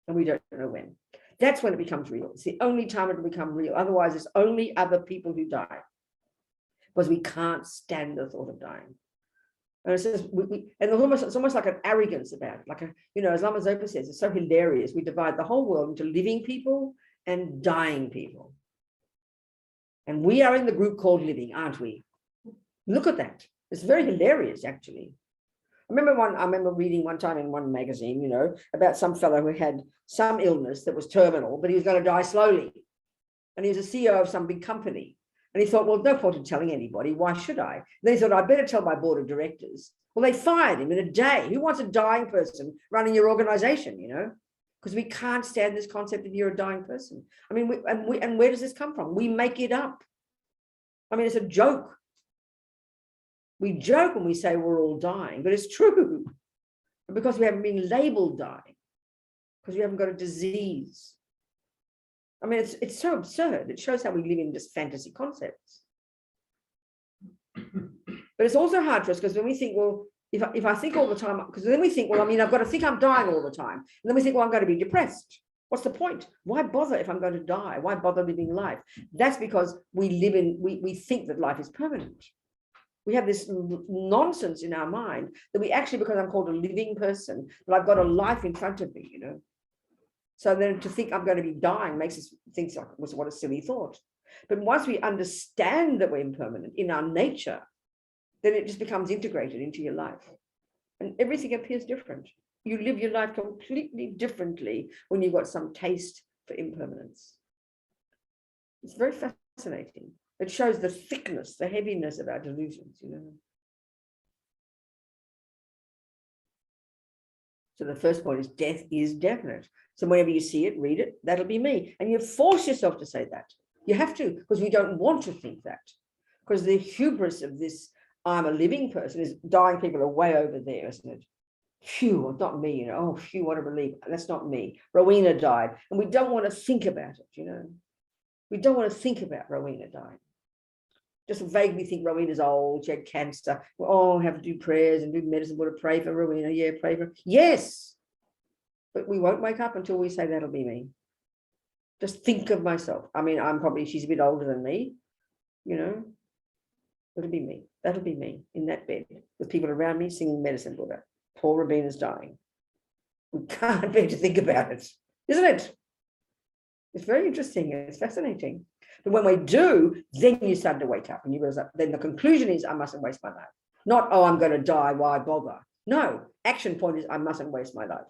and we don't know when, that's when it becomes real. It's the only time it will become real. Otherwise, it's only other people who die, because we can't stand the thought of dying. And it says, it's almost like an arrogance about it. Like, as Lama Zopa says, it's so hilarious. We divide the whole world into living people and dying people. And we are in the group called living, aren't we? Look at that. It's very hilarious, actually. I remember reading one time in one magazine, about some fellow who had some illness that was terminal, but he was going to die slowly. And he was a CEO of some big company. And he thought, well, no point in telling anybody. Why should I? Then he thought, I better tell my board of directors. Well, they fired him in a day. Who wants a dying person running your organization, Because we can't stand this concept that you're a dying person. I mean, and where does this come from? We make it up. I mean, it's a joke. We joke when we say we're all dying, but it's true. Because we haven't been labeled dying. Because we haven't got a disease. I mean, it's so absurd. It shows how we live in just fantasy concepts. But it's also hard for us, because when we think, well, if I think all the time, because then we think, well, I've got to think I'm dying all the time. And then we think, well, I'm going to be depressed. What's the point? Why bother if I'm going to die? Why bother living life? That's because we think that life is permanent. We have this nonsense in our mind that we actually, because I'm called a living person, that I've got a life in front of me, So then to think I'm going to be dying makes us think, what a silly thought. But once we understand that we're impermanent in our nature, then it just becomes integrated into your life. And everything appears different. You live your life completely differently when you've got some taste for impermanence. It's very fascinating. It shows the thickness, the heaviness of our delusions, So the first point is death is definite. So whenever you see it, read it, that'll be me. And you force yourself to say that. You have to, because we don't want to think that. Because the hubris of this, I'm a living person, is dying people are way over there, isn't it? Phew, not me, Oh, phew, what a relief. That's not me. Rowena died. And we don't want to think about it, We don't want to think about Rowena dying. Just vaguely think Rowena's old, she had cancer. Well, have to do prayers and do medicine. We'll pray for Rowena. Yeah, pray for her. Yes. But we won't wake up until we say that'll be me. Just think of myself. I mean, she's a bit older than me, It'll be me. That'll be me in that bed with people around me singing medicine book. Poor Rowena's dying. We can't bear to think about it, isn't it? It's very interesting. It's fascinating. But when we do, then you start to wake up and you realize that then the conclusion is I mustn't waste my life. Not, oh, I'm going to die, why bother? No, action point is I mustn't waste my life.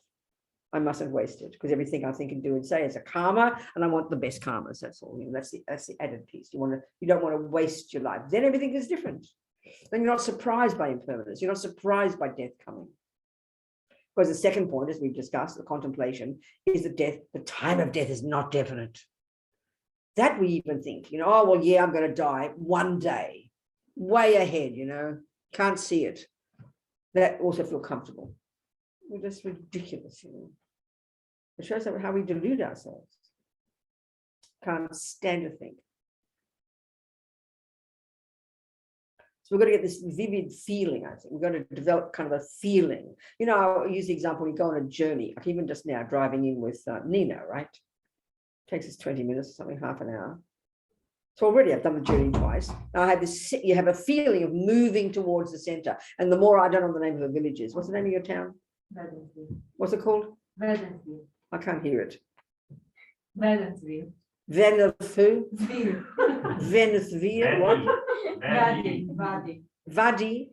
I mustn't waste it, because everything I think and do and say is a karma, and I want the best karmas. That's all. That's the added piece. You don't want to waste your life. Then everything is different. Then you're not surprised by impermanence. You're not surprised by death coming. Because the second point, as we've discussed, the contemplation, is that the time of death is not definite. That we even think, oh, well, yeah, I'm going to die one day, way ahead, can't see it. That also feel comfortable. We're just ridiculous, It shows how we delude ourselves. Can't stand to think. So we've got to get this vivid feeling, I think. We've got to develop kind of a feeling. I'll use the example, we go on a journey, like even just now driving in with Nina, right? Takes us 20 minutes or something, half an hour. So already I've done the journey twice. Now I had this, you have a feeling of moving towards the center. And the more, I don't know the name of the villages. What's the name of your town? What's it called? Vajrayana. I can't hear it. Vajrayana. Venezuela. Venezuela. What? Vadi. Vadi.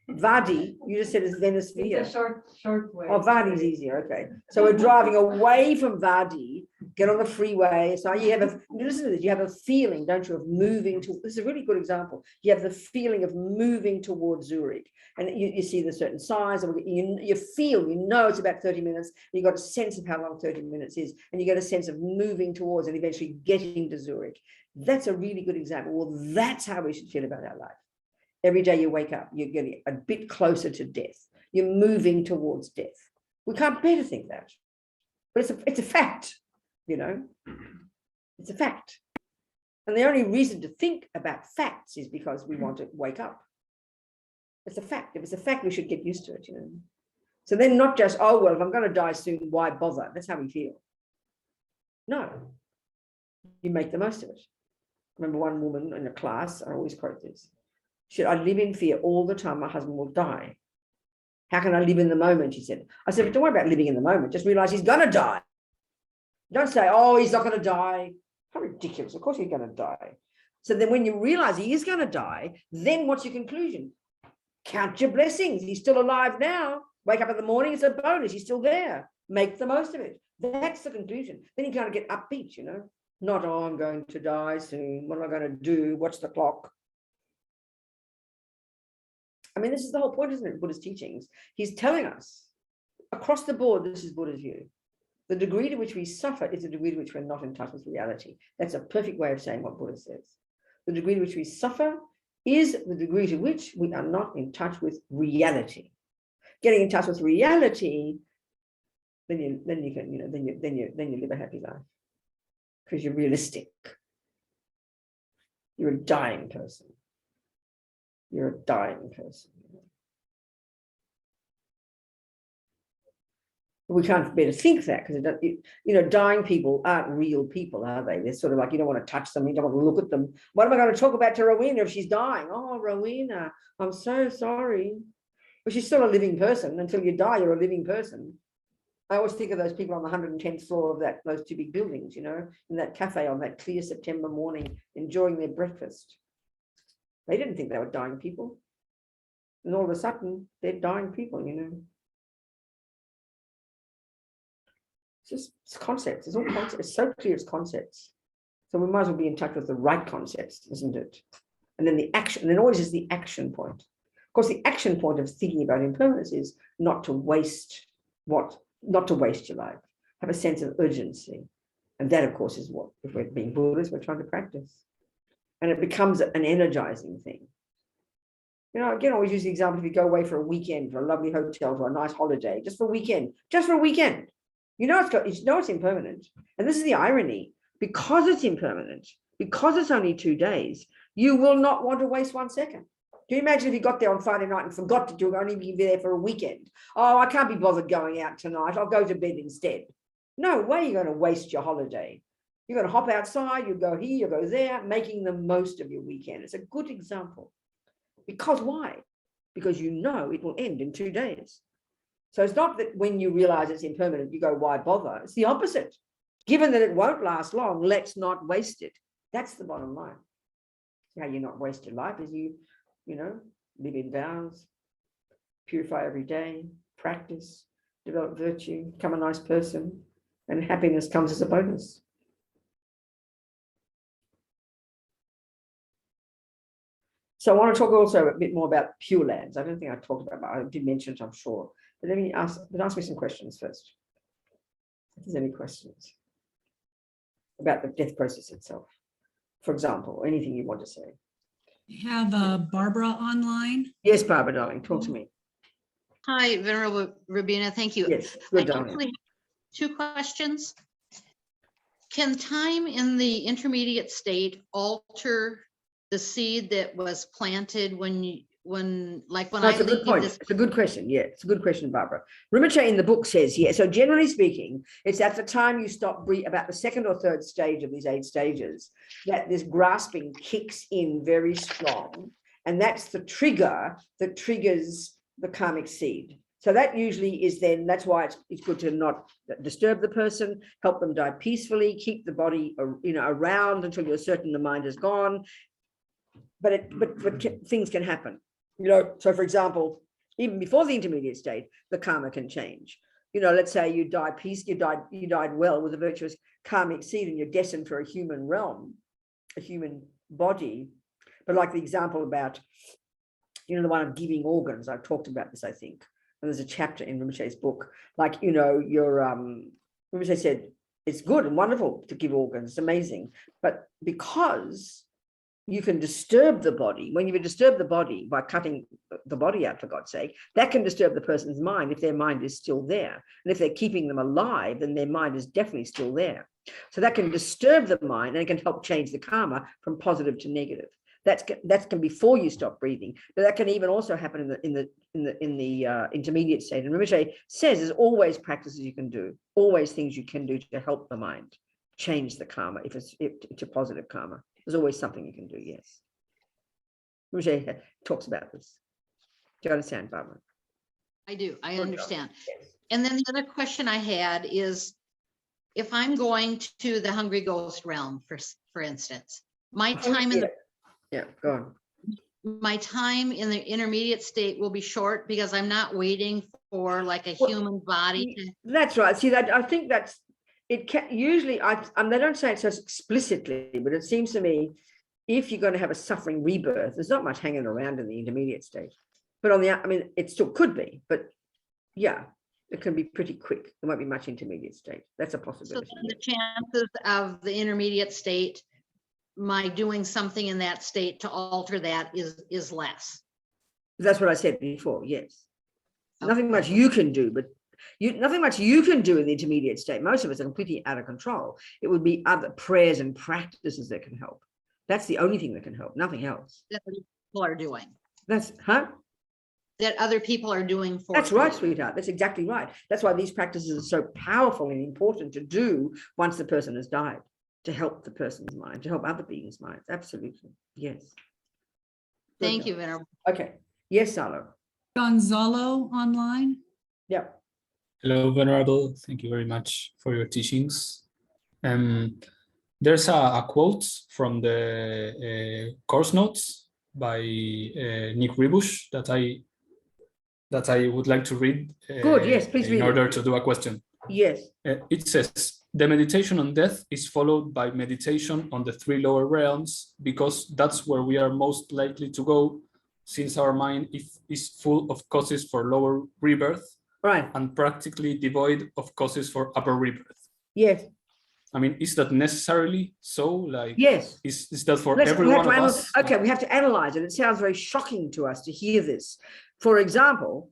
Vadi. You just said it's Venezuela. It's a short way. Oh, Vadi's easier. Okay. So we're driving away from Vadi get on the freeway. So you have listen to this, you have a feeling, don't you, of moving to, this is a really good example. You have the feeling of moving towards Zurich, and you see the certain signs, and you feel, you know, it's about 30 minutes. You got a sense of how long 30 minutes is, and you get a sense of moving towards and eventually getting to Zurich. That's a really good example. Well, that's how we should feel about our life. Every day you wake up, you're getting a bit closer to death. You're moving towards death. We can't bear to think that, but it's a fact, you know, it's a fact. And the only reason to think about facts is because we want to wake up. It's a fact. If it's a fact, we should get used to it, you know. So then not just, oh, well, if I'm going to die soon, why bother? That's how we feel. No, you make the most of it. I remember one woman in a class, I always quote this. She said, I live in fear all the time my husband will die. How can I live in the moment? She said. I said, but don't worry about living in the moment. Just realize he's going to die. Don't say, oh, he's not going to die. How ridiculous. Of course he's going to die. So then when you realize he is going to die, then what's your conclusion? Count your blessings. He's still alive now. Wake up in the morning, it's a bonus. He's still there. Make the most of it. That's the conclusion. Then you kind of get upbeat, you know. Not, oh, I'm going to die soon. What am I going to do? What's the clock? I mean, this is the whole point, isn't it? Buddha's teachings. He's telling us across the board, this is Buddha's view. The degree to which we suffer is the degree to which we're not in touch with reality. That's a perfect way of saying what Buddha says. The degree to which we suffer is the degree to which we are not in touch with reality. Getting in touch with reality, then you can, you know, then you live a happy life because you're realistic. You're a dying person. You're a dying person. We can't bear to think that because, you know, dying people aren't real people, are they? They're sort of like, you don't want to touch them, you don't want to look at them. What am I going to talk about to Rowena if she's dying? Oh, Rowena, I'm so sorry. But she's still a living person. Until you die, you're a living person. I always think of those people on the 110th floor of those two big buildings, you know, in that cafe on that clear September morning, enjoying their breakfast. They didn't think they were dying people. And all of a sudden, they're dying people, you know. It's concepts. It's all concepts. It's so clear it's concepts. So we might as well be in touch with the right concepts, isn't it? And then the action, and then always is the action point. Of course, the action point of thinking about impermanence is not to waste your life. Have a sense of urgency. And that, of course, is what, if we're being Buddhists, we're trying to practice. And it becomes an energizing thing. You know, again, I always use the example, if you go away for a weekend, for a lovely hotel, for a nice holiday, just for a weekend, you know it's impermanent. And this is the irony. Because it's impermanent, because it's only 2 days, you will not want to waste 1 second. Can you imagine if you got there on Friday night and forgot that you were only be there for a weekend? Oh, I can't be bothered going out tonight. I'll go to bed instead. No way you're going to waste your holiday. You're going to hop outside, you go here, you go there, making the most of your weekend. It's a good example. Because why? Because you know it will end in 2 days. So it's not that when you realize it's impermanent, you go, why bother? It's the opposite. Given that it won't last long, let's not waste it. That's the bottom line. How you not waste your life is you know, live in vows, purify every day, practice, develop virtue, become a nice person, and happiness comes as a bonus. So I want to talk also a bit more about Pure Lands. I don't think I talked about it, but I did mention it, I'm sure. But let me ask me some questions first. If there's any questions about the death process itself, for example, or anything you want to say. We have Barbara online. Yes, Barbara, darling, talk to me. Hi, Venerable Rabina, thank you. Yes, I good, darling. actually have 2 questions. Can time in the intermediate state alter the seed that was planted when No, I it's a good leave point. this? It's a good question. Yeah, it's a good question, Barbara. Rinpoche in the book says, yeah, so generally speaking, it's at the time you stop about the 2nd or 3rd stage of these 8 stages that this grasping kicks in very strong. And that's the trigger that triggers the karmic seed. So that usually is then, that's why it's good to not disturb the person, help them die peacefully, keep the body, you know, around until you're certain the mind is gone. But things can happen. You know, so for example, even before the intermediate state, the karma can change. You know, let's say you died well with a virtuous karmic seed and you're destined for a human realm, a human body. But like the example about, you know, the one of giving organs, I've talked about this, I think. And there's a chapter in Rinpoche's book, like, you know, Rinpoche said, it's good and wonderful to give organs, it's amazing. But because you can disturb the body, when you disturb the body by cutting the body out, for God's sake, that can disturb the person's mind if their mind is still there. And if they're keeping them alive, then their mind is definitely still there. So that can disturb the mind and it can help change the karma from positive to negative. That can before you stop breathing, but that can even also happen in the intermediate state. And Rinpoche says there's always practices you can do, always things you can do to help the mind change the karma if it's to positive karma. There's always something you can do. Yes, Rinpoche talks about this. Do you understand, Barbara? I do. I understand. Yes. And then the other question I had is, if I'm going to the Hungry Ghost realm, for instance, my time in the go on. my time in the intermediate state will be short because I'm not waiting for like a human body to. That's right. See, that I think that's it. Can usually, they don't say it so explicitly, but it seems to me, if you're going to have a suffering rebirth, there's not much hanging around in the intermediate state. But on the, I mean, it still could be, but yeah, it can be pretty quick. There won't be much intermediate state. That's a So possibility. then the chances of the intermediate state, my doing something in that state to alter that is less. That's what I said before. Yes, Okay. nothing much you can do, but nothing much you can do in the intermediate state. Most of us are completely out of control. It would be other prayers and practices that can help. That's the only thing that can help. Nothing else. That other people are doing. That That other people are doing for. That's right, sweetheart. That's exactly right. That's why these practices are so powerful and important to do once the person has died, to help the person's mind, to help other beings' minds. Absolutely. Yes. Thank you, Venerable. Okay. Yes, Salo. Gonzalo online. Yeah. Hello, Venerable. Thank you very much for your teachings. There's a quote from the course notes by Nick Ribush that I would like to read. Good. Yes, please read in it. order to do a question. Yes. It says, the meditation on death is followed by meditation on the 3 lower realms, because that's where we are most likely to go, since our mind is full of causes for lower rebirth, Right. and practically devoid of causes for upper rebirth. Yes. I mean, is that necessarily so? Like, Yes. is that for We every have one to of us? Okay, we have to analyze it. It sounds very shocking to us to hear this. For example,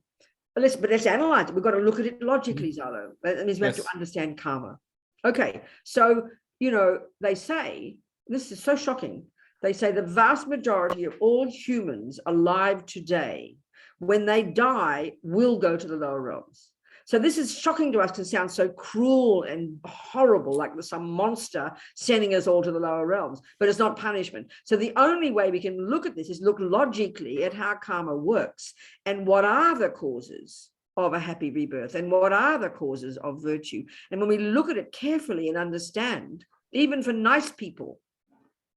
let's analyze it. We've got to look at it logically, Zalo. That means we have to Yes. understand karma. Okay, so, you know, they say, this is so shocking. They say the vast majority of all humans alive today, when they die, will go to the lower realms. So this is shocking to us because it sounds so cruel and horrible, like there's some monster sending us all to the lower realms, but it's not punishment. So the only way we can look at this is look logically at how karma works and what are the causes of a happy rebirth and what are the causes of virtue. And when we look at it carefully and understand, even for nice people,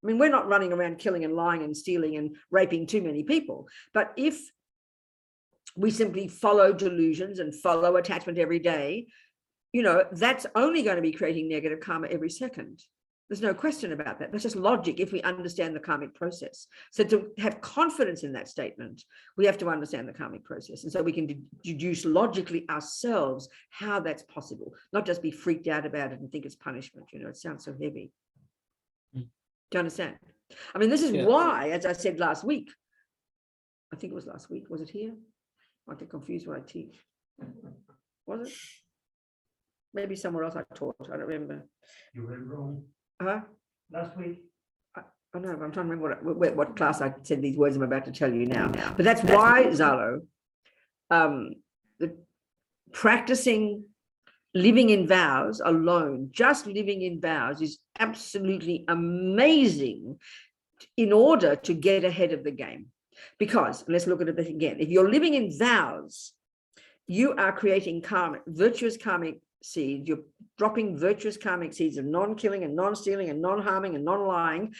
I mean, we're not running around killing and lying and stealing and raping too many people, but if we simply follow delusions and follow attachment every day, you know, that's only going to be creating negative karma every second. There's no question about that. That's just logic if we understand the karmic process. So to have confidence in that statement, we have to understand the karmic process. And so we can deduce logically ourselves how that's possible, not just be freaked out about it and think it's punishment. You know, it sounds so heavy. Do you understand? I mean, this is why, as I said last week, I think it was last week, was it here? I get confused when I teach. Was it? Maybe somewhere else I taught. I don't remember. You were wrong Huh? last week. I know, I'm trying to remember what class I said these words I'm about to tell you now. But that's why, Zalo, the practicing living in vows alone, just living in vows, is absolutely amazing in order to get ahead of the game. Because, let's look at it again, if you're living in vows, you are creating virtuous karmic seeds. You're dropping virtuous karmic seeds of non-killing and non-stealing and non-harming and non-lying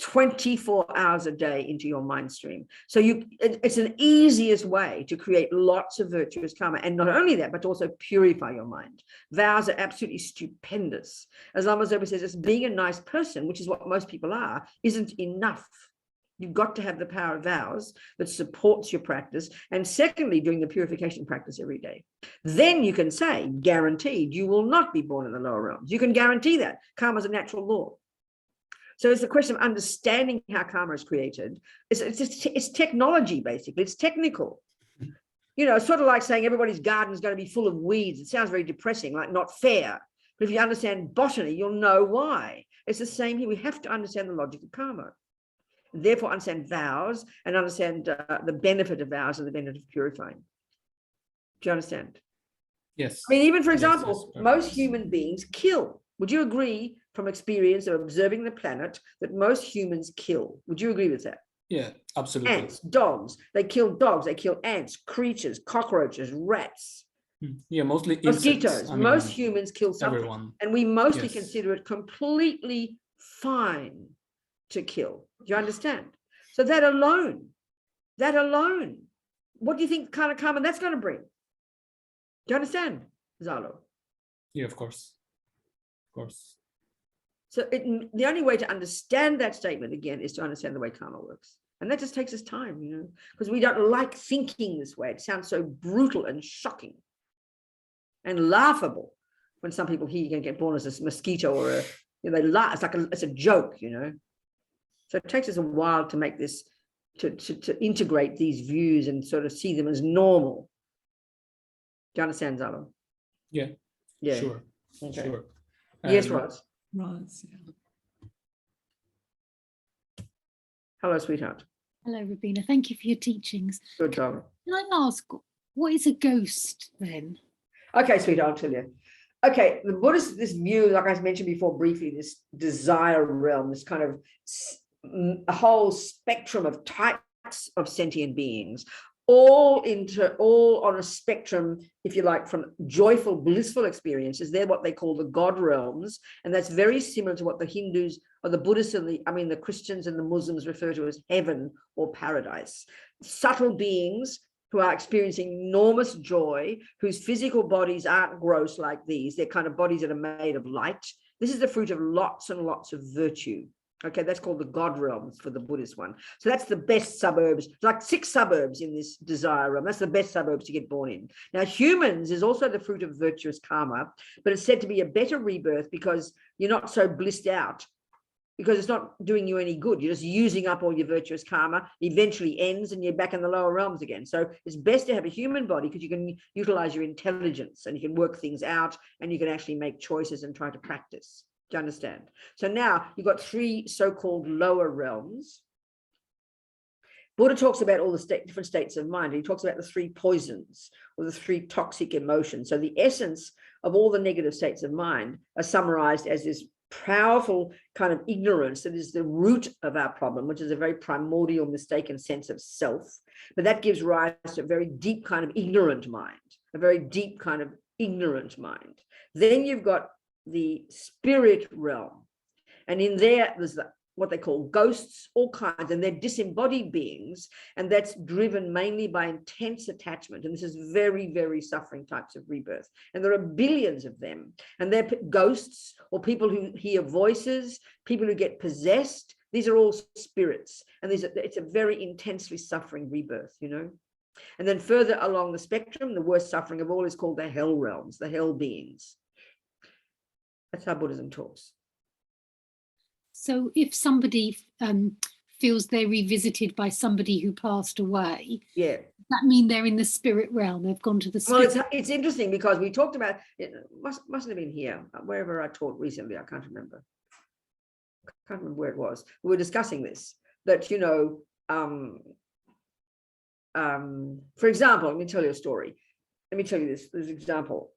24 hours a day into your mind stream. So it's an easiest way to create lots of virtuous karma. And not only that, but to also purify your mind. Vows are absolutely stupendous. As Lama Zopa says, it's being a nice person, which is what most people are, isn't enough. You've got to have the power of vows that supports your practice. And secondly, doing the purification practice every day. Then you can say, guaranteed, you will not be born in the lower realms. You can guarantee that. Karma is a natural law. So it's a question of understanding how karma is created. It's technology, basically. It's technical. You know, it's sort of like saying everybody's garden is going to be full of weeds. It sounds very depressing, like not fair. But if you understand botany, you'll know why. It's the same here. We have to understand the logic of karma. Therefore, understand vows and understand the benefit of vows and the benefit of purifying. Do you understand? Yes. I mean, even for Yes, example, yes, most human beings kill. Would you agree from experience of observing the planet that most humans kill? Would you agree with that? Yeah, absolutely. Ants, dogs, they kill ants, creatures, cockroaches, rats. Yeah, mostly Mosquitoes. insects. I mean, most humans kill something. everyone. And we mostly Yes. consider it completely fine to kill. Do you understand? So that alone, what do you think kind of karma that's going to bring? Do you understand, Zalo? Yeah, of course. Of course. So the only way to understand that statement, again, is to understand the way karma works. And that just takes us time, you know, because we don't like thinking this way. It sounds so brutal and shocking and laughable when some people hear you're going to get born as a mosquito or a, you know, they laugh. It's like it's a joke, you know. So it takes us a while to make this, to integrate these views and sort of see them as normal. Do you understand, Zalo? Yeah. Yeah. Sure. Okay. Sure. Yes, Roz. Roz, yeah. Hello, sweetheart. Hello, Rabina. Thank you for your teachings. Good job. Can I ask, what is a ghost then? Okay, sweetheart, I'll tell you. Okay, the Buddhist, this view, like I mentioned before briefly, this desire realm, this kind of a whole spectrum of types of sentient beings, all on a spectrum, if you like, from joyful, blissful experiences. They're what they call the God realms, and that's very similar to what the Hindus or the Buddhists and the Christians and the Muslims refer to as heaven or paradise. Subtle beings who are experiencing enormous joy, whose physical bodies aren't gross like these. They're kind of bodies that are made of light. This is the fruit of lots and lots of virtue. Okay, that's called the God realms for the Buddhist one. So that's the best suburbs, like 6 suburbs in this desire realm. That's the best suburbs to get born in. Now, humans is also the fruit of virtuous karma, but it's said to be a better rebirth because you're not so blissed out, because it's not doing you any good. You're just using up all your virtuous karma, eventually ends and you're back in the lower realms again. So it's best to have a human body because you can utilize your intelligence and you can work things out and you can actually make choices and try to practice. Do you understand? So now you've got 3 so-called lower realms. Buddha talks about all the different states of mind. He talks about the 3 poisons or the 3 toxic emotions. So the essence of all the negative states of mind are summarized as this powerful kind of ignorance that is the root of our problem, which is a very primordial mistaken sense of self. But that gives rise to a very deep kind of ignorant mind, a very deep kind of ignorant mind. Then you've got the spirit realm, and in there's what they call ghosts, all kinds, and they're disembodied beings, and that's driven mainly by intense attachment. And this is very, very suffering types of rebirth, and there are billions of them, and they're ghosts or people who hear voices, people who get possessed. These are all spirits, and it's a very intensely suffering rebirth, you know. And then further along the spectrum, the worst suffering of all is called the hell realms, the hell beings. That's how Buddhism talks. So if somebody feels they're revisited by somebody who passed away, Yeah. does that mean they're in the spirit realm? They've gone to the spirit. Well, it's interesting because we talked about it. Mustn't have been here, wherever I taught recently. I can't remember. I can't remember where it was. We were discussing this, that, you know, for example, let me tell you a story. Let me tell you this example.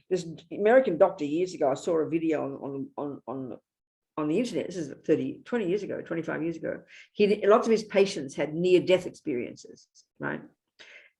This American doctor years ago, I saw a video on the internet. This is 20 years ago, 25 years ago. Lots of his patients had near-death experiences, right?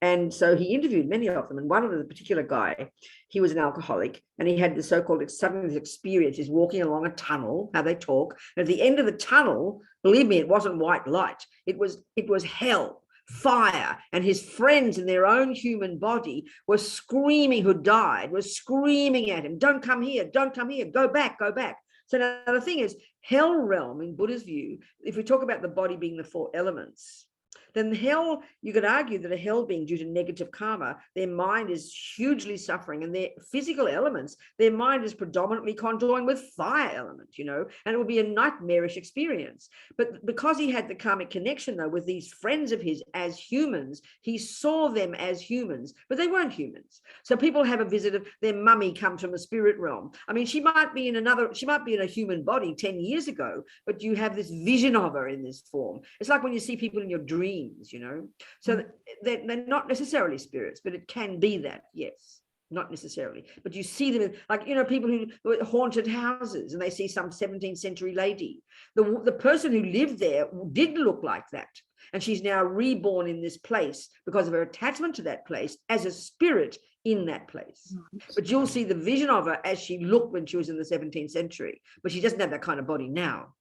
And so he interviewed many of them. And one of the particular guy, he was an alcoholic, and he had the so-called sudden experience. He's walking along a tunnel, how they talk. And at the end of the tunnel, believe me, it wasn't white light. It was hell, fire. And his friends in their own human body were screaming, who died, were screaming at him, don't come here, go back, go back. So now the thing is, hell realm in Buddha's view, if we talk about the body being the 4 elements, then hell, you could argue that a hell being due to negative karma, their mind is hugely suffering, and their physical elements, their mind is predominantly conjoined with fire element, you know, and it would be a nightmarish experience. But because he had the karmic connection though with these friends of his as humans, he saw them as humans, but they weren't humans. So people have a visit of their mummy come from a spirit realm. I mean, she might be in a human body 10 years ago, but you have this vision of her in this form. It's like when you see people in your dreams, you know, so they're not necessarily spirits, but it can be that, yes, not necessarily, but you see them like, you know, people who haunted houses and they see some 17th century lady. The person who lived there did look like that, and she's now reborn in this place because of her attachment to that place as a spirit in that place. But you'll see the vision of her as she looked when she was in the 17th century, but she doesn't have that kind of body now.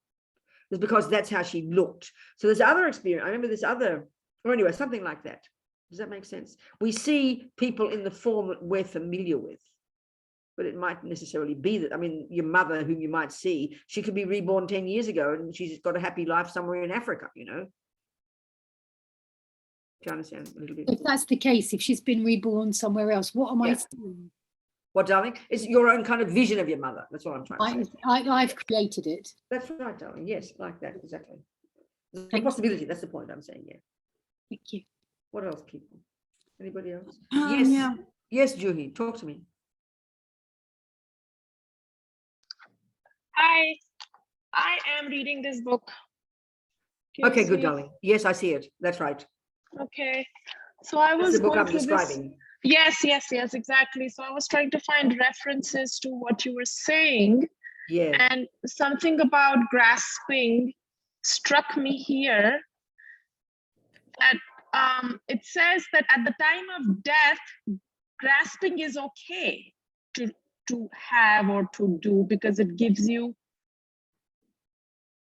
It's because that's how she looked. So this other experience, I remember this other, or anyway, something like that. Does that make sense? We see people in the form that we're familiar with, but it might necessarily be that, I mean, your mother, whom you might see, she could be reborn 10 years ago and she's got a happy life somewhere in Africa, you know? Do you understand a little bit? If that's the case, if she's been reborn somewhere else, what am I seeing? What, darling? It's your own kind of vision of your mother. That's what I'm trying to say. I've created it. That's right, darling. Yes, like that, exactly. There's a possibility. That's the point I'm saying, yeah. Thank you. What else, people? Anybody else? Yeah. Yes. Yes, Juhi, talk to me. Hi, I am reading this book. Can you Okay, good, see? darling. Yes, I see it. That's right. Okay, so I That's was the book going I'm through this. describing. Yes, exactly. So I was trying to find references to what you were saying, Yeah. and something about grasping struck me here. That it says that at the time of death, grasping is okay to have or to do because it gives you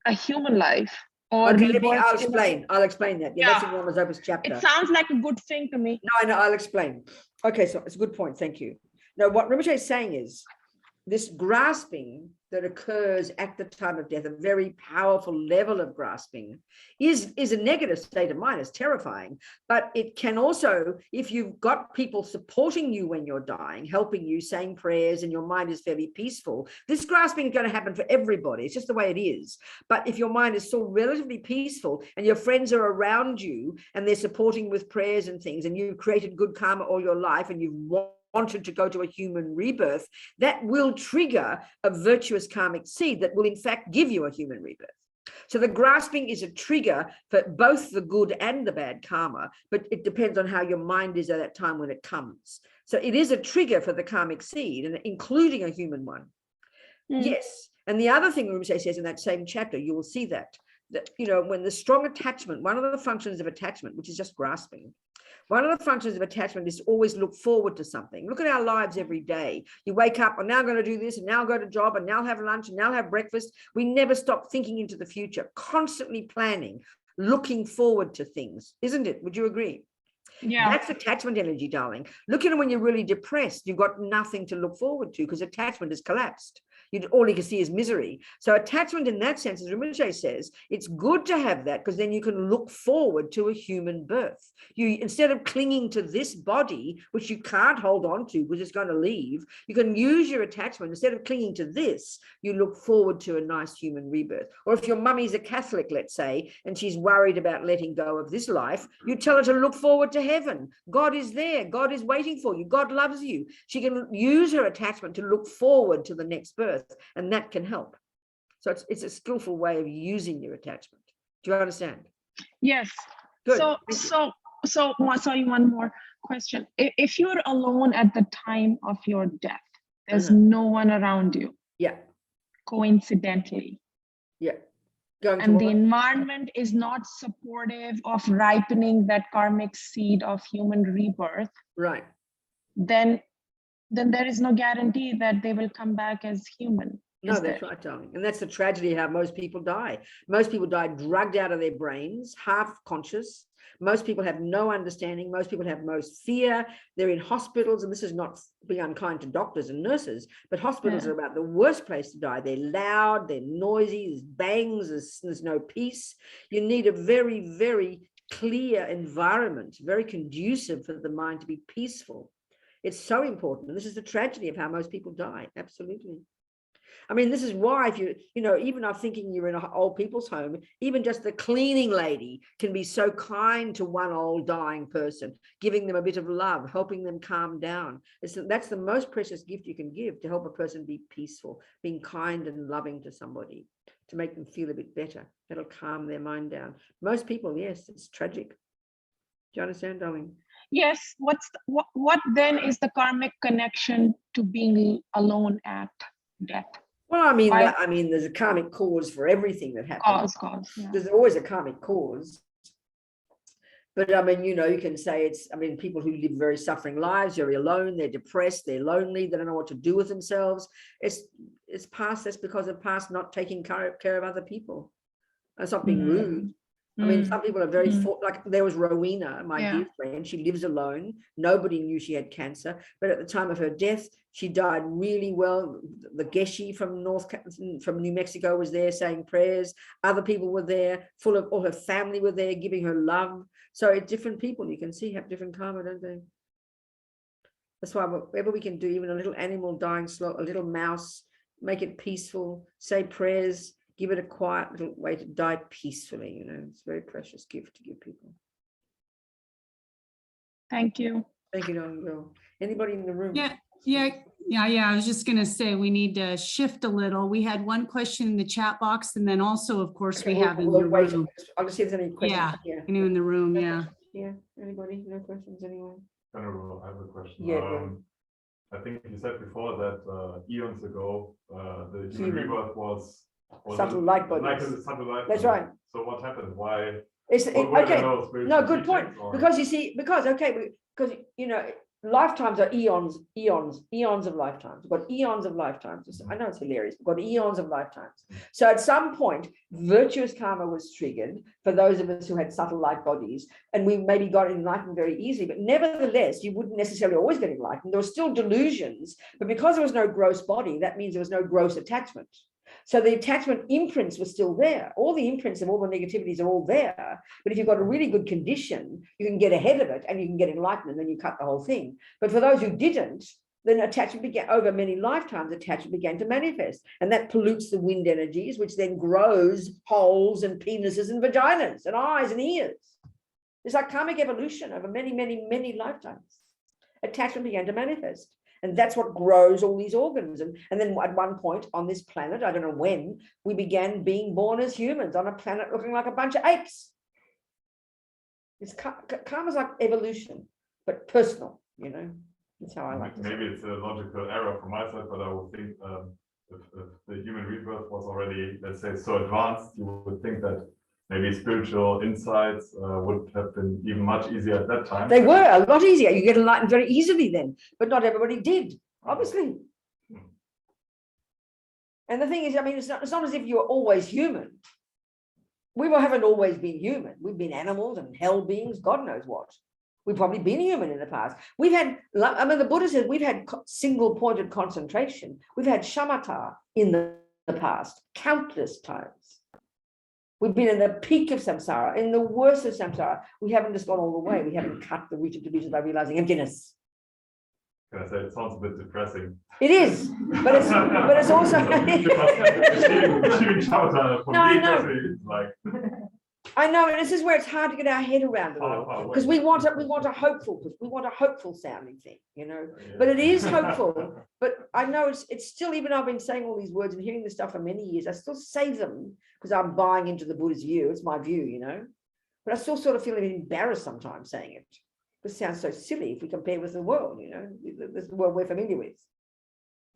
a human life. Or Okay, rebirth I'll in a- explain. I'll explain that. Yeah, that's in Rama's Opus chapter. It sounds like a good thing to me. No, I know, I'll explain. Okay, so it's a good point. Thank you. Now, what Rinpoche is saying is this grasping that occurs at the time of death, a very powerful level of grasping, is a negative state of mind. It's terrifying, but it can also, if you've got people supporting you when you're dying, helping you, saying prayers, and your mind is fairly peaceful, this grasping is going to happen for everybody. It's just the way it is. But if your mind is still relatively peaceful and your friends are around you and they're supporting with prayers and things, and you've created good karma all your life and you've wanted to go to a human rebirth, that will trigger a virtuous karmic seed that will in fact give you a human rebirth. So the grasping is a trigger for both the good and the bad karma, but it depends on how your mind is at that time when it comes. So it is a trigger for the karmic seed, and including a human one. Yes. And the other thing Rinpoche says in that same chapter, you will see that, you know, when the strong attachment, one of the functions of attachment, which is just grasping, one of the functions of attachment is to always look forward to something. Look at our lives every day. You wake up, and now I'm going to do this, and now I'll go to job, and now I'll have lunch, and now I'll have breakfast. We never stop thinking into the future, constantly planning, looking forward to things, isn't it? Would you agree? Yeah. That's attachment energy, darling. Look at it when you're really depressed. You've got nothing to look forward to because attachment has collapsed. All you can see is misery. So attachment in that sense, as Rinpoche says, it's good to have that because then you can look forward to a human birth. You, instead of clinging to this body, which you can't hold on to because it's going to leave, you can use your attachment. Instead of clinging to this, you look forward to a nice human rebirth. Or if your mummy's a Catholic, let's say, and she's worried about letting go of this life, you tell her to look forward to heaven. God is there. God is waiting for you. God loves you. She can use her attachment to look forward to the next birth, and that can help. So it's a skillful way of using your attachment. Do you understand? Yes. Good. Sorry, one more question. If you're alone at the time of your death, there's no one around you. Yeah. Coincidentally. Yeah. Going to and the what? environment is not supportive of ripening that karmic seed of human rebirth, Right. then there is no guarantee that they will come back as human. No, is that's there? right, darling. And that's the tragedy of how most people die. Most people die drugged out of their brains, half conscious. Most people have no understanding. Most people have most fear. They're in hospitals, and this is not being unkind to doctors and nurses, but hospitals Yeah. are about the worst place to die. They're loud, they're noisy, there's bangs, there's no peace. You need a very, very clear environment, very conducive for the mind to be peaceful. It's so important. And this is the tragedy of how most people die. Absolutely. I mean, this is why if even I'm thinking you're in an old people's home, even just the cleaning lady can be so kind to one old dying person, giving them a bit of love, helping them calm down. That's the most precious gift you can give, to help a person be peaceful, being kind and loving to somebody, to make them feel a bit better. That'll calm their mind down. Most people, yes, it's tragic. Do you understand, darling? Yes. What then is the karmic connection to being alone at death? Well, I mean, Why- there's a karmic cause for everything that happens. Cause. Yeah. There's always a karmic cause. But I mean, you can say people who live very suffering lives, very alone, they're depressed, they're lonely, they don't know what to do with themselves. It's past, that's because of past not taking care of other people. That's not being rude. I mean, some people are very, like there was Rowena, my dear friend, she lives alone. Nobody knew she had cancer, but at the time of her death, she died really well. The Geshe from New Mexico was there saying prayers. Other people were there, full of, all her family were there, giving her love. So different people, you can see, have different karma, don't they? That's why whatever we can do, even a little animal dying slow, a little mouse, make it peaceful, say prayers, give it a quiet little way to die peacefully. It's a very precious gift to give people. Thank you. Thank you, darling girl. Anybody in the room? Yeah. I was just going to say we need to shift a little. We had one question in the chat box, and then also, of course, Okay, we have in the we'll wait. room. I'll just see if there's any questions. Yeah, in the room. Yeah. Yeah. Anybody? No questions? Anyone? Venerable, I have a question. Yeah. I think you said before that eons ago, the human Human. rebirth was Subtle light bodies. like a subtle light That's body. right. So what happened? Why? Okay. No, good point. Because you see, because lifetimes are eons of lifetimes. We've got eons of lifetimes. I know it's hilarious. We've got eons of lifetimes. So at some point, virtuous karma was triggered for those of us who had subtle light bodies, and we maybe got enlightened very easily. But nevertheless, you wouldn't necessarily always get enlightened. There were still delusions, but because there was no gross body, that means there was no gross attachment. So the attachment imprints were still there. All the imprints of all the negativities are all there. But if you've got a really good condition, you can get ahead of it and you can get enlightened, and then you cut the whole thing. But for those who didn't, then attachment began, over many lifetimes, attachment began to manifest. And that pollutes the wind energies, which then grows holes and penises and vaginas and eyes and ears. It's like karmic evolution over many, many, many lifetimes. Attachment began to manifest. And that's what grows all these organs. And then at one point on this planet, I don't know when, we began being born as humans on a planet looking like a bunch of apes. Karma's like evolution, but personal, That's how I like to say. Maybe it's a logical error from my side, but I would think if the human rebirth was already, let's say, so advanced, you would think that maybe spiritual insights would have been even much easier at that time. They were a lot easier. You get enlightened very easily then, but not everybody did, obviously. And the thing is, I mean, it's not as if you're always human. We haven't always been human. We've been animals and hell beings, God knows what. We've probably been human in the past. We've had, I mean, the Buddha said we've had single pointed concentration. We've had shamatha in the past, countless times. We've been in the peak of samsara, in the worst of samsara. We haven't just gone all the way. We haven't cut the root of division by realizing emptiness. Can I say it sounds a bit depressing? It is, but it's also. I know, and this is where it's hard to get our head around it all, because we want a hopeful sounding thing, But it is hopeful. But I know it's still, even though I've been saying all these words and hearing this stuff for many years, I still say them because I'm buying into the Buddha's view. It's my view, But I still sort of feel a bit embarrassed sometimes saying it. This sounds so silly if we compare with the world, This is the world we're familiar with.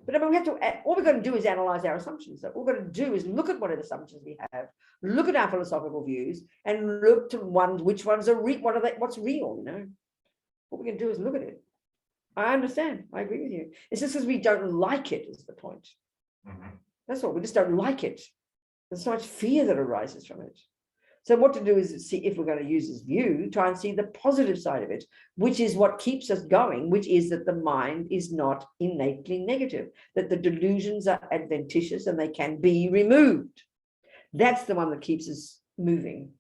But I mean, we have to, all we're going to do is analyze our assumptions. So all we're going to do is look at whatever assumptions we have, look at our philosophical views, and look to which ones are what's real, you know. What we can do is look at it. I understand. I agree with you. It's just because we don't like it is the point. That's all. We just don't like it. There's so much fear that arises from it. So what to do is see, if we're going to use this view, try and see the positive side of it, which is what keeps us going, which is that the mind is not innately negative, that the delusions are adventitious and they can be removed. That's the one that keeps us moving.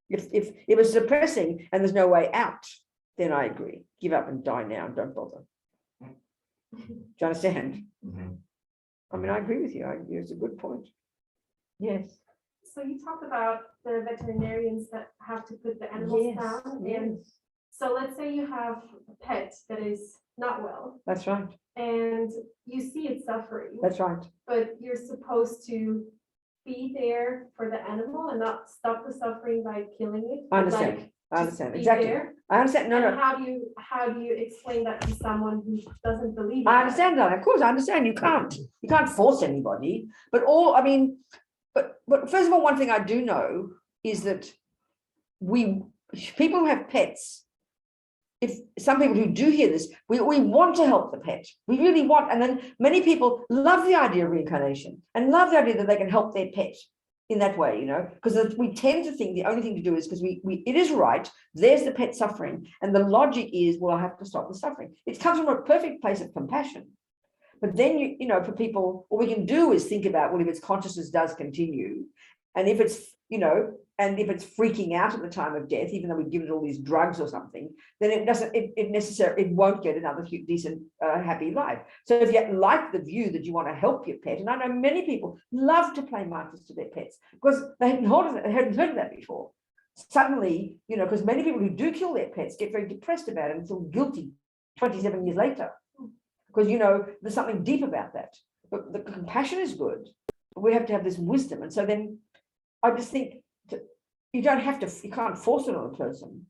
If it's depressing and there's no way out, then I agree. Give up and die now and don't bother. Do you understand? I mean, I agree with you. It's a good point. Yes. So you talked about the veterinarians that have to put the animals down. And so let's say you have a pet that is not well. That's right. And you see it suffering. That's right. But you're supposed to be there for the animal and not stop the suffering by killing it. I understand. Like, I understand. be Exactly. there. I understand. No, And no. how do you explain that to someone who doesn't believe in I that? understand that. Of course, I understand. You can't force anybody. But but first of all, one thing I do know is that people who have pets, if some people who do hear this, we want to help the pet. We really want. And then many people love the idea of reincarnation and love the idea that they can help their pet in that way, you know, because we tend to think the only thing to do is because it is right. There's the pet suffering. And the logic is, well, I have to stop the suffering. It comes from a perfect place of compassion. But then, you know, for people, what we can do is think about, well, if its consciousness does continue, and if it's, you know, and if it's freaking out at the time of death, even though we've given it all these drugs or something, then it won't get another decent, happy life. So if you like the view that you want to help your pet, and I know many people love to play mantras to their pets because they hadn't heard of that before. Suddenly, you know, because many people who do kill their pets get very depressed about it and feel guilty 27 years later. Because, you know, there's something deep about that. But the compassion is good. But we have to have this wisdom. And so then I just think you can't force it on a person.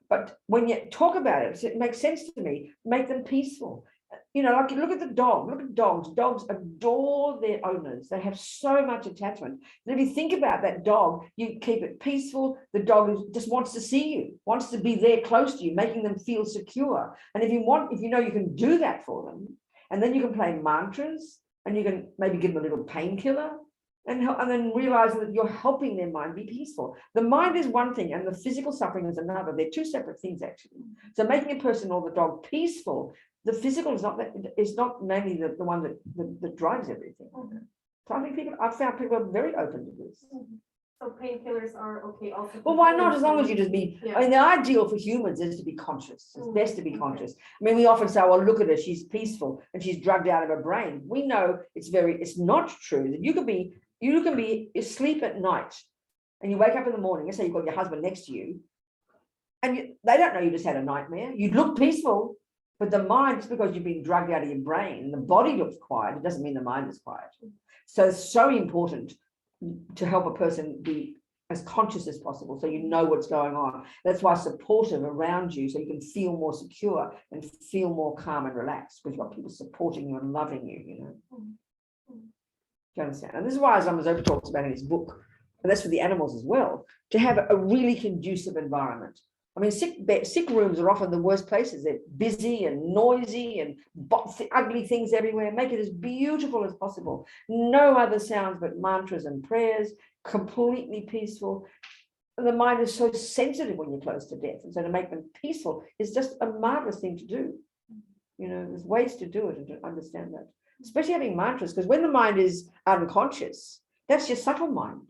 But when you talk about it, it makes sense to me. Make them peaceful. You know, like you look at the dog, look at dogs. Dogs adore their owners. They have so much attachment. And if you think about that dog, you keep it peaceful. The dog just wants to see you, wants to be there close to you, making them feel secure. And if you know you can do that for them, and then you can play mantras, and you can maybe give them a little painkiller, and then realize that you're helping their mind be peaceful. The mind is one thing, and the physical suffering is another. They're two separate things, actually. So making a person or the dog peaceful, the physical is not mainly the one that drives everything. So I think I've found people are very open to this. So painkillers are okay also. Well, why not? As long as you just be, Yeah. I mean, the ideal for humans is to be conscious. It's best to be conscious. I mean, we often say, well, look at her, she's peaceful and she's drugged out of her brain. We know it's not true. That you can be asleep at night and you wake up in the morning, let's say you've got your husband next to you, and they don't know you just had a nightmare. You look peaceful. But the mind, just because you've been drugged out of your brain, the body looks quiet, it doesn't mean the mind is quiet. So it's so important to help a person be as conscious as possible so you know what's going on. That's why supportive around you so you can feel more secure and feel more calm and relaxed because you've got people supporting you and loving you, you know. Do you understand? And this is why Zopa talks about in his book, and that's for the animals as well, to have a really conducive environment. I mean, sick rooms are often the worst places. They're busy and noisy and ugly things everywhere. Make it as beautiful as possible. No other sounds but mantras and prayers, completely peaceful. And the mind is so sensitive when you're close to death. And so to make them peaceful is just a marvelous thing to do. You know, there's ways to do it and to understand that. Especially having mantras, because when the mind is unconscious, that's your subtle mind.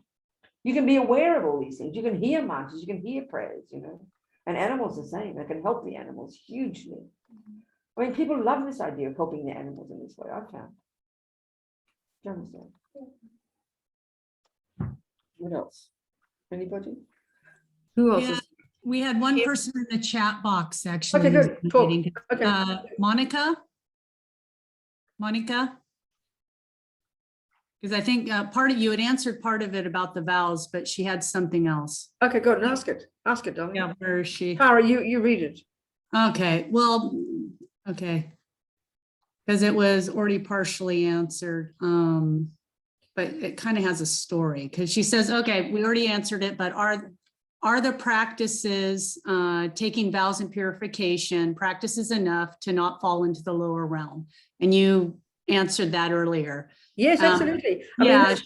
You can be aware of all these things. You can hear mantras, you can hear prayers, you know. And animals the same. They can help the animals hugely. I mean, people love this idea of helping the animals in this way, I've found. Do you understand? What else? Anybody? Who else is? We had one person in the chat box actually. Okay, good. who's Cool. waiting. Okay. Monica? Because I think you had answered part of it about the vows, but she had something else. Okay, good. And ask it. Ask it, darling. Yeah, where is she? Tara, you read it. Okay, well, okay. because it was already partially answered. But it kind of has a story, because she says, okay, we already answered it, but are the practices, taking vows and purification practices enough to not fall into the lower realm? And you answered that earlier. Yes, absolutely. I Yeah, mean,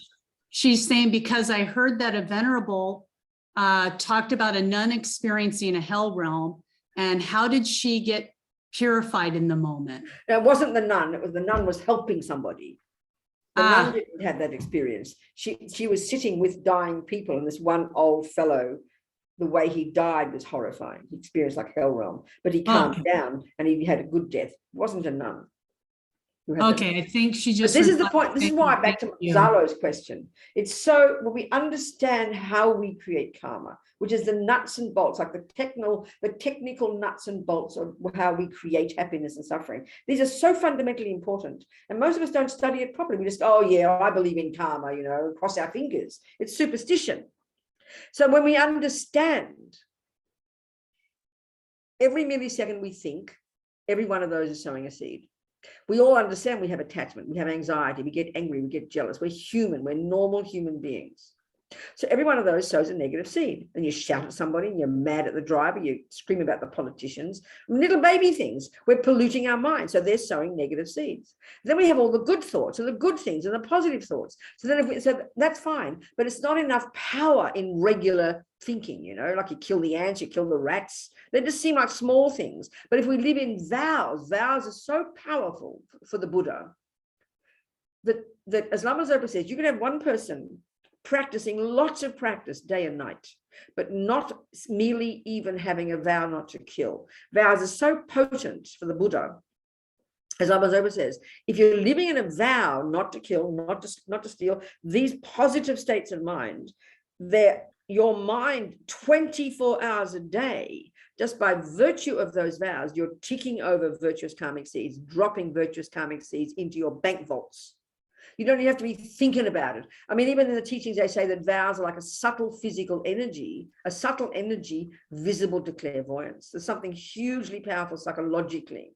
she's saying, because I heard that a venerable talked about a nun experiencing a hell realm, and how did she get purified in the moment? it wasn't the nun, it was the nun was helping somebody. The nun didn't have that experience. She was sitting with dying people, and this one old fellow, the way he died was horrifying. He experienced like hell realm, but he calmed down and he had a good death. It wasn't a nun. Okay, I think she just. But this is the point. This is why back to Zalo's question. It's so when we understand how we create karma, which is the nuts and bolts, like the technical nuts and bolts of how we create happiness and suffering. These are so fundamentally important. And most of us don't study it properly. We just, oh yeah, I believe in karma, you know, cross our fingers. It's superstition. So when we understand every millisecond we think, every one of those is sowing a seed. We all understand we have attachment, we have anxiety, we get angry, we get jealous. We're human, we're normal human beings. So every one of those sows a negative seed. And you shout at somebody, and you're mad at the driver, you scream about the politicians, little baby things. We're polluting our mind. So they're sowing negative seeds. Then we have all the good thoughts and the good things and the positive thoughts. So then so that's fine, but it's not enough power in regular thinking, you know, like you kill the ants, you kill the rats. They just seem like small things. But if we live in vows are so powerful for the Buddha that as Lama Zopa says, you can have one person practicing lots of practice day and night, but not merely even having a vow not to kill. Vows are so potent for the Buddha. As Lama Zopa says, if you're living in a vow not to kill, not to steal, these positive states of mind, your mind 24 hours a day, just by virtue of those vows, you're ticking over virtuous karmic seeds, dropping virtuous karmic seeds into your bank vaults. You don't even have to be thinking about it. I mean, even in the teachings, they say that vows are like a subtle physical energy, visible to clairvoyance. There's something hugely powerful psychologically.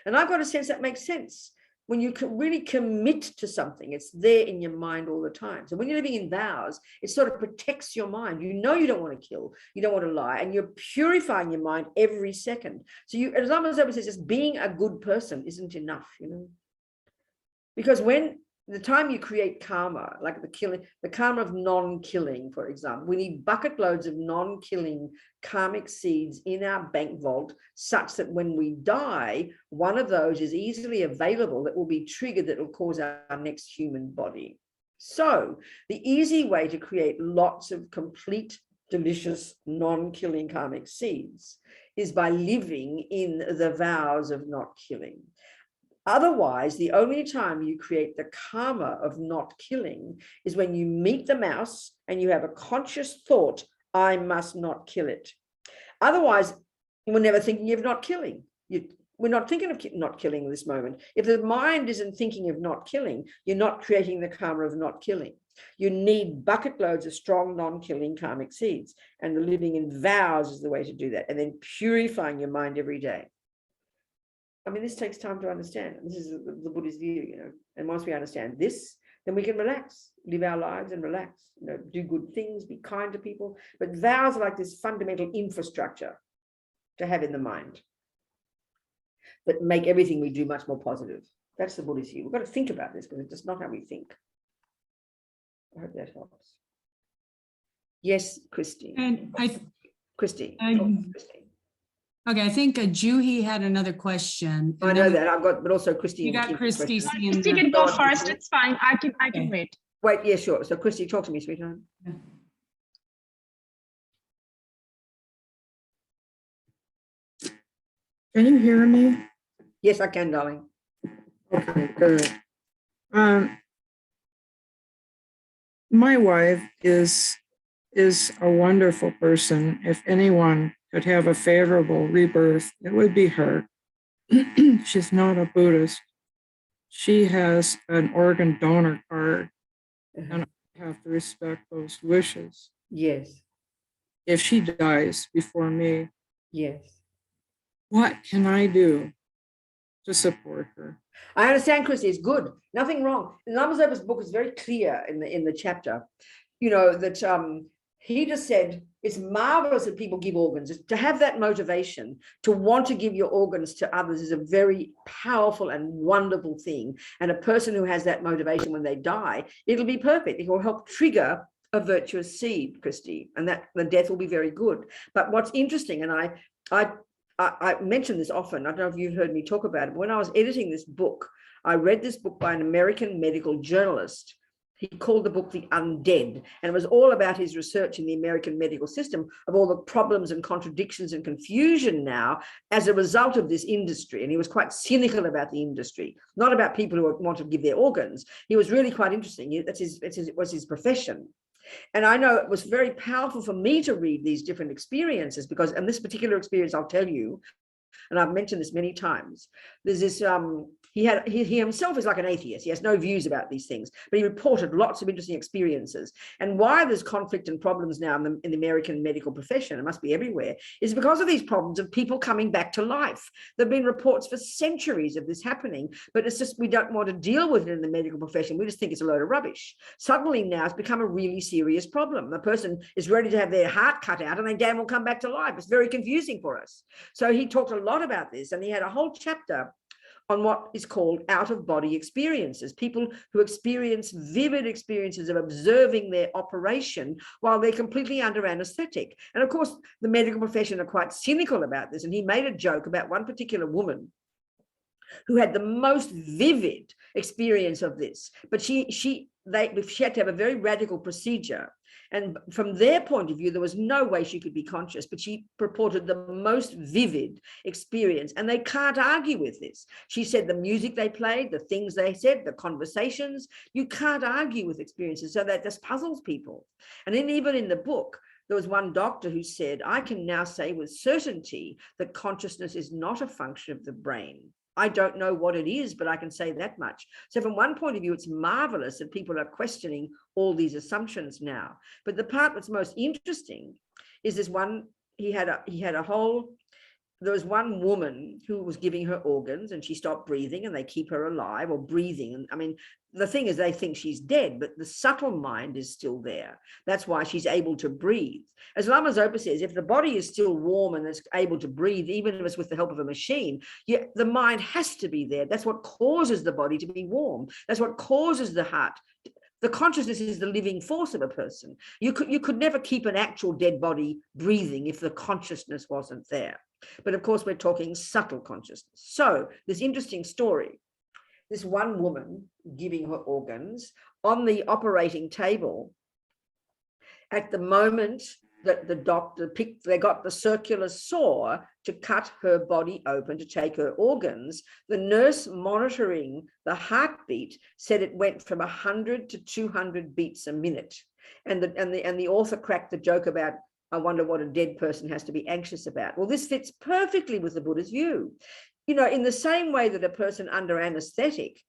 And I've got a sense that makes sense. When you can really commit to something, it's there in your mind all the time. So when you're living in vows, it sort of protects your mind. You know you don't want to kill, you don't want to lie, and you're purifying your mind every second. So as Lama Zopa says, just being a good person isn't enough, you know. Because when the time you create karma, like the karma of non-killing, for example, we need bucket loads of non-killing karmic seeds in our bank vault, such that when we die, one of those is easily available that will be triggered, that will cause our next human body. So the easy way to create lots of complete, delicious, non-killing karmic seeds is by living in the vows of not killing. Otherwise, the only time you create the karma of not killing is when you meet the mouse and you have a conscious thought, I must not kill it. Otherwise, we're never thinking of not killing. We're not thinking of not killing in this moment. If the mind isn't thinking of not killing, you're not creating the karma of not killing. You need bucket loads of strong non-killing karmic seeds, and living in vows is the way to do that, and then purifying your mind every day. I mean, this takes time to understand. This is the Buddhist view, you know. And once we understand this, then we can relax, live our lives and relax, you know, do good things, be kind to people. But vows are like this fundamental infrastructure to have in the mind that make everything we do much more positive. That's the Buddhist view. We've got to think about this, because it's just not how we think. I hope that helps. Yes, Christine. And Christine. Okay, I think Juhi had another question. I know that I've got, but also Christy. You got Christy. Christy can go first. It's fine. I can wait. Wait, yeah, sure. So Christy, talk to me, sweetheart. Can you hear me? Yes, I can, darling. Okay, good. My wife is a wonderful person. If anyone could have a favorable rebirth, it would be her. She's not a Buddhist. She has an organ donor card, and I have to respect those wishes. Yes. If she dies before me, yes. What can I do to support her? I understand, Christy, it's good. Nothing wrong. Lama Zopa's book is very clear in the chapter, you know, that he just said it's marvelous that people give organs. To have that motivation to want to give your organs to others is a very powerful and wonderful thing. And a person who has that motivation when they die, it'll be perfect. It will help trigger a virtuous seed, Christy, and that the death will be very good. But what's interesting, and I mention this often, I don't know if you've heard me talk about it, but when I was editing this book, I read this book by an American medical journalist. He called the book The Undead, and it was all about his research in the American medical system of all the problems and contradictions and confusion now as a result of this industry. And he was quite cynical about the industry, not about people who want to give their organs. He was really quite interesting. It was his profession. And I know it was very powerful for me to read these different experiences because, and this particular experience, I'll tell you, and I've mentioned this many times, there's this, he himself is like an atheist. He has no views about these things, but he reported lots of interesting experiences. And why there's conflict and problems now in the American medical profession, it must be everywhere, is because of these problems of people coming back to life. There have been reports for centuries of this happening, but it's just, we don't want to deal with it in the medical profession. We just think it's a load of rubbish. Suddenly now it's become a really serious problem. The person is ready to have their heart cut out and they damn will come back to life. It's very confusing for us. So he talked a lot about this, and he had a whole chapter on what is called out-of-body experiences, people who experience vivid experiences of observing their operation while they're completely under anesthetic. And of course, the medical profession are quite cynical about this. And he made a joke about one particular woman who had the most vivid experience of this, but she had to have a very radical procedure. And from their point of view, there was no way she could be conscious, but she purported the most vivid experience. And they can't argue with this. She said the music they played, the things they said, the conversations, you can't argue with experiences. So that just puzzles people. And then even in the book, there was one doctor who said, I can now say with certainty that consciousness is not a function of the brain. I don't know what it is, but I can say that much. So from one point of view, it's marvelous that people are questioning all these assumptions now. But the part that's most interesting is this one, there was one woman who was giving her organs and she stopped breathing and they keep her alive or breathing. And I mean, the thing is they think she's dead, but the subtle mind is still there. That's why she's able to breathe. As Lama Zopa says, if the body is still warm and it's able to breathe, even if it's with the help of a machine, the mind has to be there. That's what causes the body to be warm. That's what causes the heart. The consciousness is the living force of a person. You could never keep an actual dead body breathing if the consciousness wasn't there. But of course, we're talking subtle consciousness. So this interesting story, this one woman giving her organs on the operating table, at the moment that the doctor they got the circular saw to cut her body open to take her organs, the nurse monitoring the heartbeat said it went from 100 to 200 beats a minute. And the author cracked the joke about, I wonder what a dead person has to be anxious about. Well, this fits perfectly with the Buddha's view. You know, in the same way that a person under anesthetic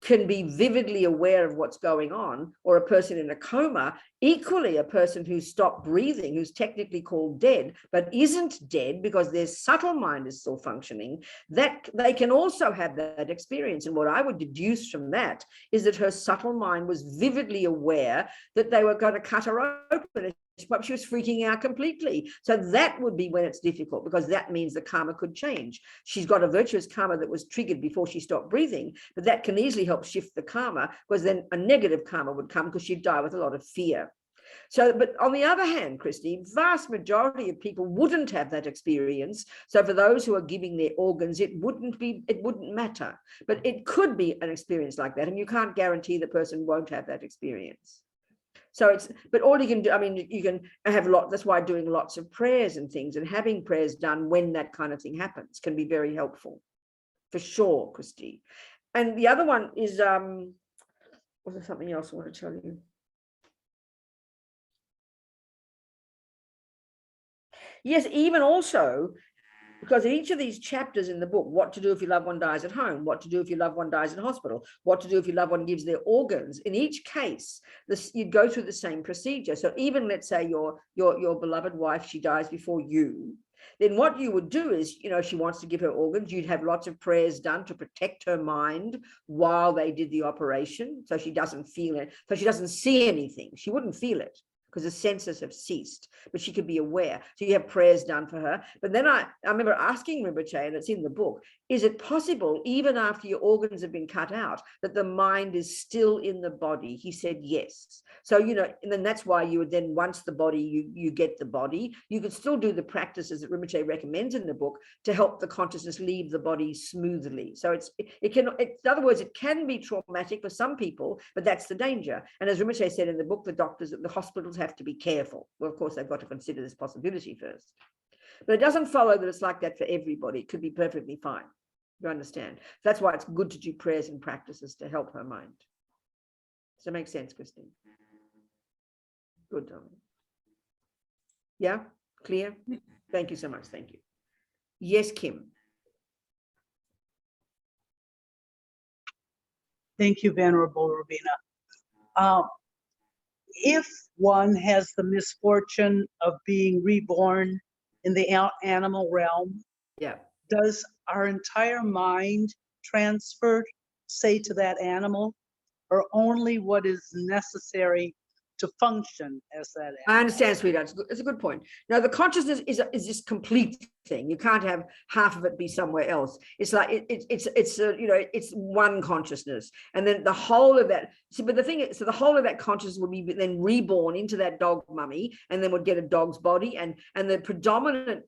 can be vividly aware of what's going on, or a person in a coma, equally a person who's stopped breathing, who's technically called dead, but isn't dead because their subtle mind is still functioning, that they can also have that experience. And what I would deduce from that is that her subtle mind was vividly aware that they were going to cut her open. But she was freaking out completely. So that would be when it's difficult, because that means the karma could change. She's got a virtuous karma that was triggered before she stopped breathing, but that can easily help shift the karma, because then a negative karma would come because she'd die with a lot of fear. So, but on the other hand, Christy, vast majority of people wouldn't have that experience. So for those who are giving their organs, it wouldn't matter, but it could be an experience like that. And you can't guarantee the person won't have that experience. So but all you can do, I mean, you can have that's why doing lots of prayers and things and having prayers done when that kind of thing happens can be very helpful, for sure, Christy. And the other one is, was there something else I want to tell you? Yes, even also, because in each of these chapters in the book, what to do if your loved one dies at home, what to do if your loved one dies in hospital, what to do if your loved one gives their organs, in each case, you'd go through the same procedure. So even let's say your beloved wife, she dies before you, then what you would do is, you know, she wants to give her organs, you'd have lots of prayers done to protect her mind while they did the operation, so she doesn't feel it, so she doesn't see anything. She wouldn't feel it because the senses have ceased, but she could be aware. So you have prayers done for her. But then I remember asking Rinpoche, and it's in the book, is it possible, even after your organs have been cut out, that the mind is still in the body? He said yes. So, you know, and then that's why you would then, once the body, you get the body, you could still do the practices that Rinpoche recommends in the book to help the consciousness leave the body smoothly. So in other words, it can be traumatic for some people, but that's the danger. And as Rinpoche said in the book, the doctors at the hospitals have to be careful. Well, of course, they've got to consider this possibility first. But it doesn't follow that it's like that for everybody. It could be perfectly fine. You understand? That's why it's good to do prayers and practices to help her mind. Does that make sense, Christine? Good, darling. Yeah? Clear? Thank you so much. Thank you. Yes, Kim. Thank you, Venerable Robina. If one has the misfortune of being reborn in the animal realm, yeah, does our entire mind transfer, say, to that animal, or only what is necessary to function as that animal? I understand, sweetheart. It's a good point. Now, the consciousness is this complete thing. You can't have half of it be somewhere else. It's like it's you know, it's one consciousness, and then the whole of that. So, but the thing is, so the whole of that consciousness would be then reborn into that dog mummy, and then would get a dog's body, and the predominant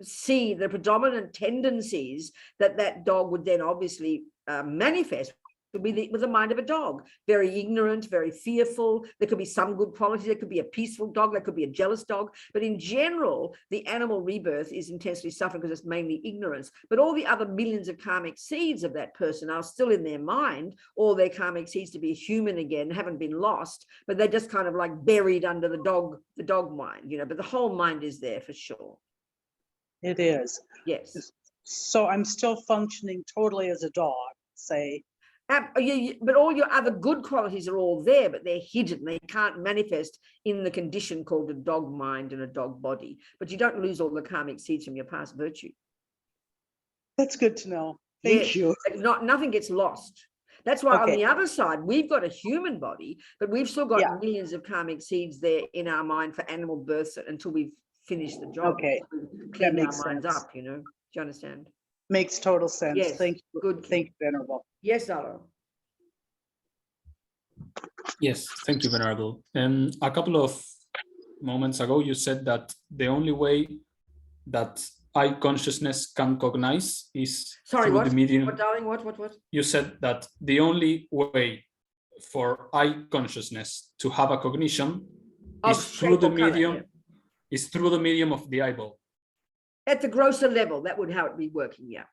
seed, the predominant tendencies that dog would then obviously manifest could be with the mind of a dog, very ignorant, very fearful. There could be some good qualities. There could be a peaceful dog. There could be a jealous dog. But in general, the animal rebirth is intensely suffering because it's mainly ignorance. But all the other millions of karmic seeds of that person are still in their mind, all their karmic seeds to be human again, haven't been lost, but they're just kind of like buried under the dog mind, you know, but the whole mind is there for sure. It is. Yes. So I'm still functioning totally as a dog, say. But all your other good qualities are all there, but they're hidden. They can't manifest in the condition called a dog mind and a dog body. But you don't lose all the karmic seeds from your past virtue. That's good to know. Thank you. Nothing gets lost. That's why on the other side, we've got a human body, but we've still got millions of karmic seeds there in our mind for animal births until we've finished the job. Okay. Clean our minds up, you know. Do you understand? Makes total sense. Yes. Thank you. Good. Thank you, Venerable. Yes, Alo. Yes, thank you, Venerable. A couple of moments ago, you said that the only way that I consciousness can cognize is through the medium. What, darling? What? You said that the only way for I consciousness to have a cognition is through the medium. Is through the medium of the eyeball. At the grosser level, that would how it be working, yeah.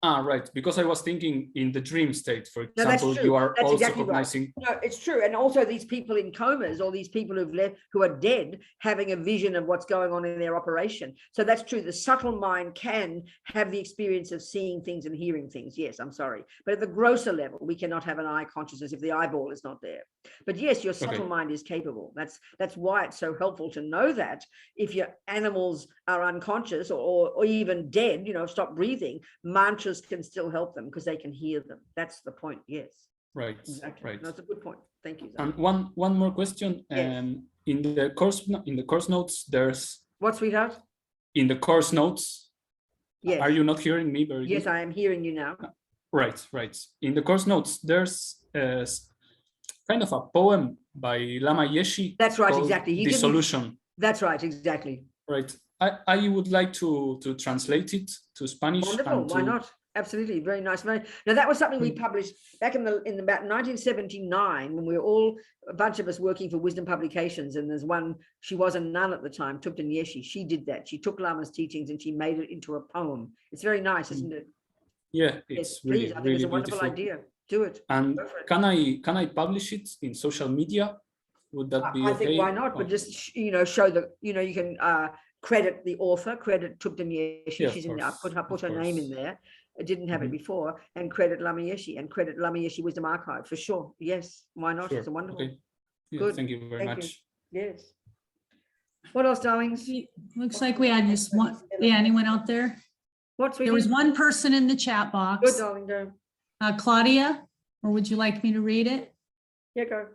Ah, right. Because I was thinking in the dream state, for example, you are that's also exactly cognizing. Right. No, it's true. And also these people in comas, or these people who've left, who are dead, having a vision of what's going on in their operation. So that's true. The subtle mind can have the experience of seeing things and hearing things. Yes, I'm sorry. But at the grosser level, we cannot have an eye consciousness if the eyeball is not there. But yes, your subtle mind is capable. That's why it's so helpful to know that if your animals are unconscious or even dead, you know, stop breathing, mantras can still help them because they can hear them. That's the point. Yes. Right. Exactly. Right. That's a good point. Thank you. And one more question. Yes. In the course notes, there's what, sweetheart? In the course notes. Yes. Are you not hearing me very Yes, good? I am hearing you now. Right. In the course notes, there's kind of a poem by Lama Yeshe. That's right. Exactly. Dissolution. That's right. Exactly. Right. I would like to translate it to Spanish. Wonderful. Why not? Absolutely. Very nice. Now that was something we published back in about 1979 when we were all a bunch of us working for Wisdom Publications, and there's one, she was a nun at the time, Thupten Yeshe. She did that. She took Lama's teachings and she made it into a poem. It's very nice, isn't it? Yeah, it's really, please. I think really it's a wonderful beautiful idea. Do it. And can I publish it in social media? Would that be okay? I think why not? But just show the you can credit the author, credit Thupten Yeshe. Yeah, she's in there. Put her name in there. I didn't have it before, and credit Lama Yeshe and credit Lama Yeshe Wisdom Archive for sure. Yes, why not? Sure. It's a wonderful. Okay. Yeah, Good. thank you very much. Yes. What else, darlings? Looks like we had just one. Yeah, anyone out there? What's There was one person in the chat Good, box. darling, go. Claudia, or would you like me to read it? Yeah, go.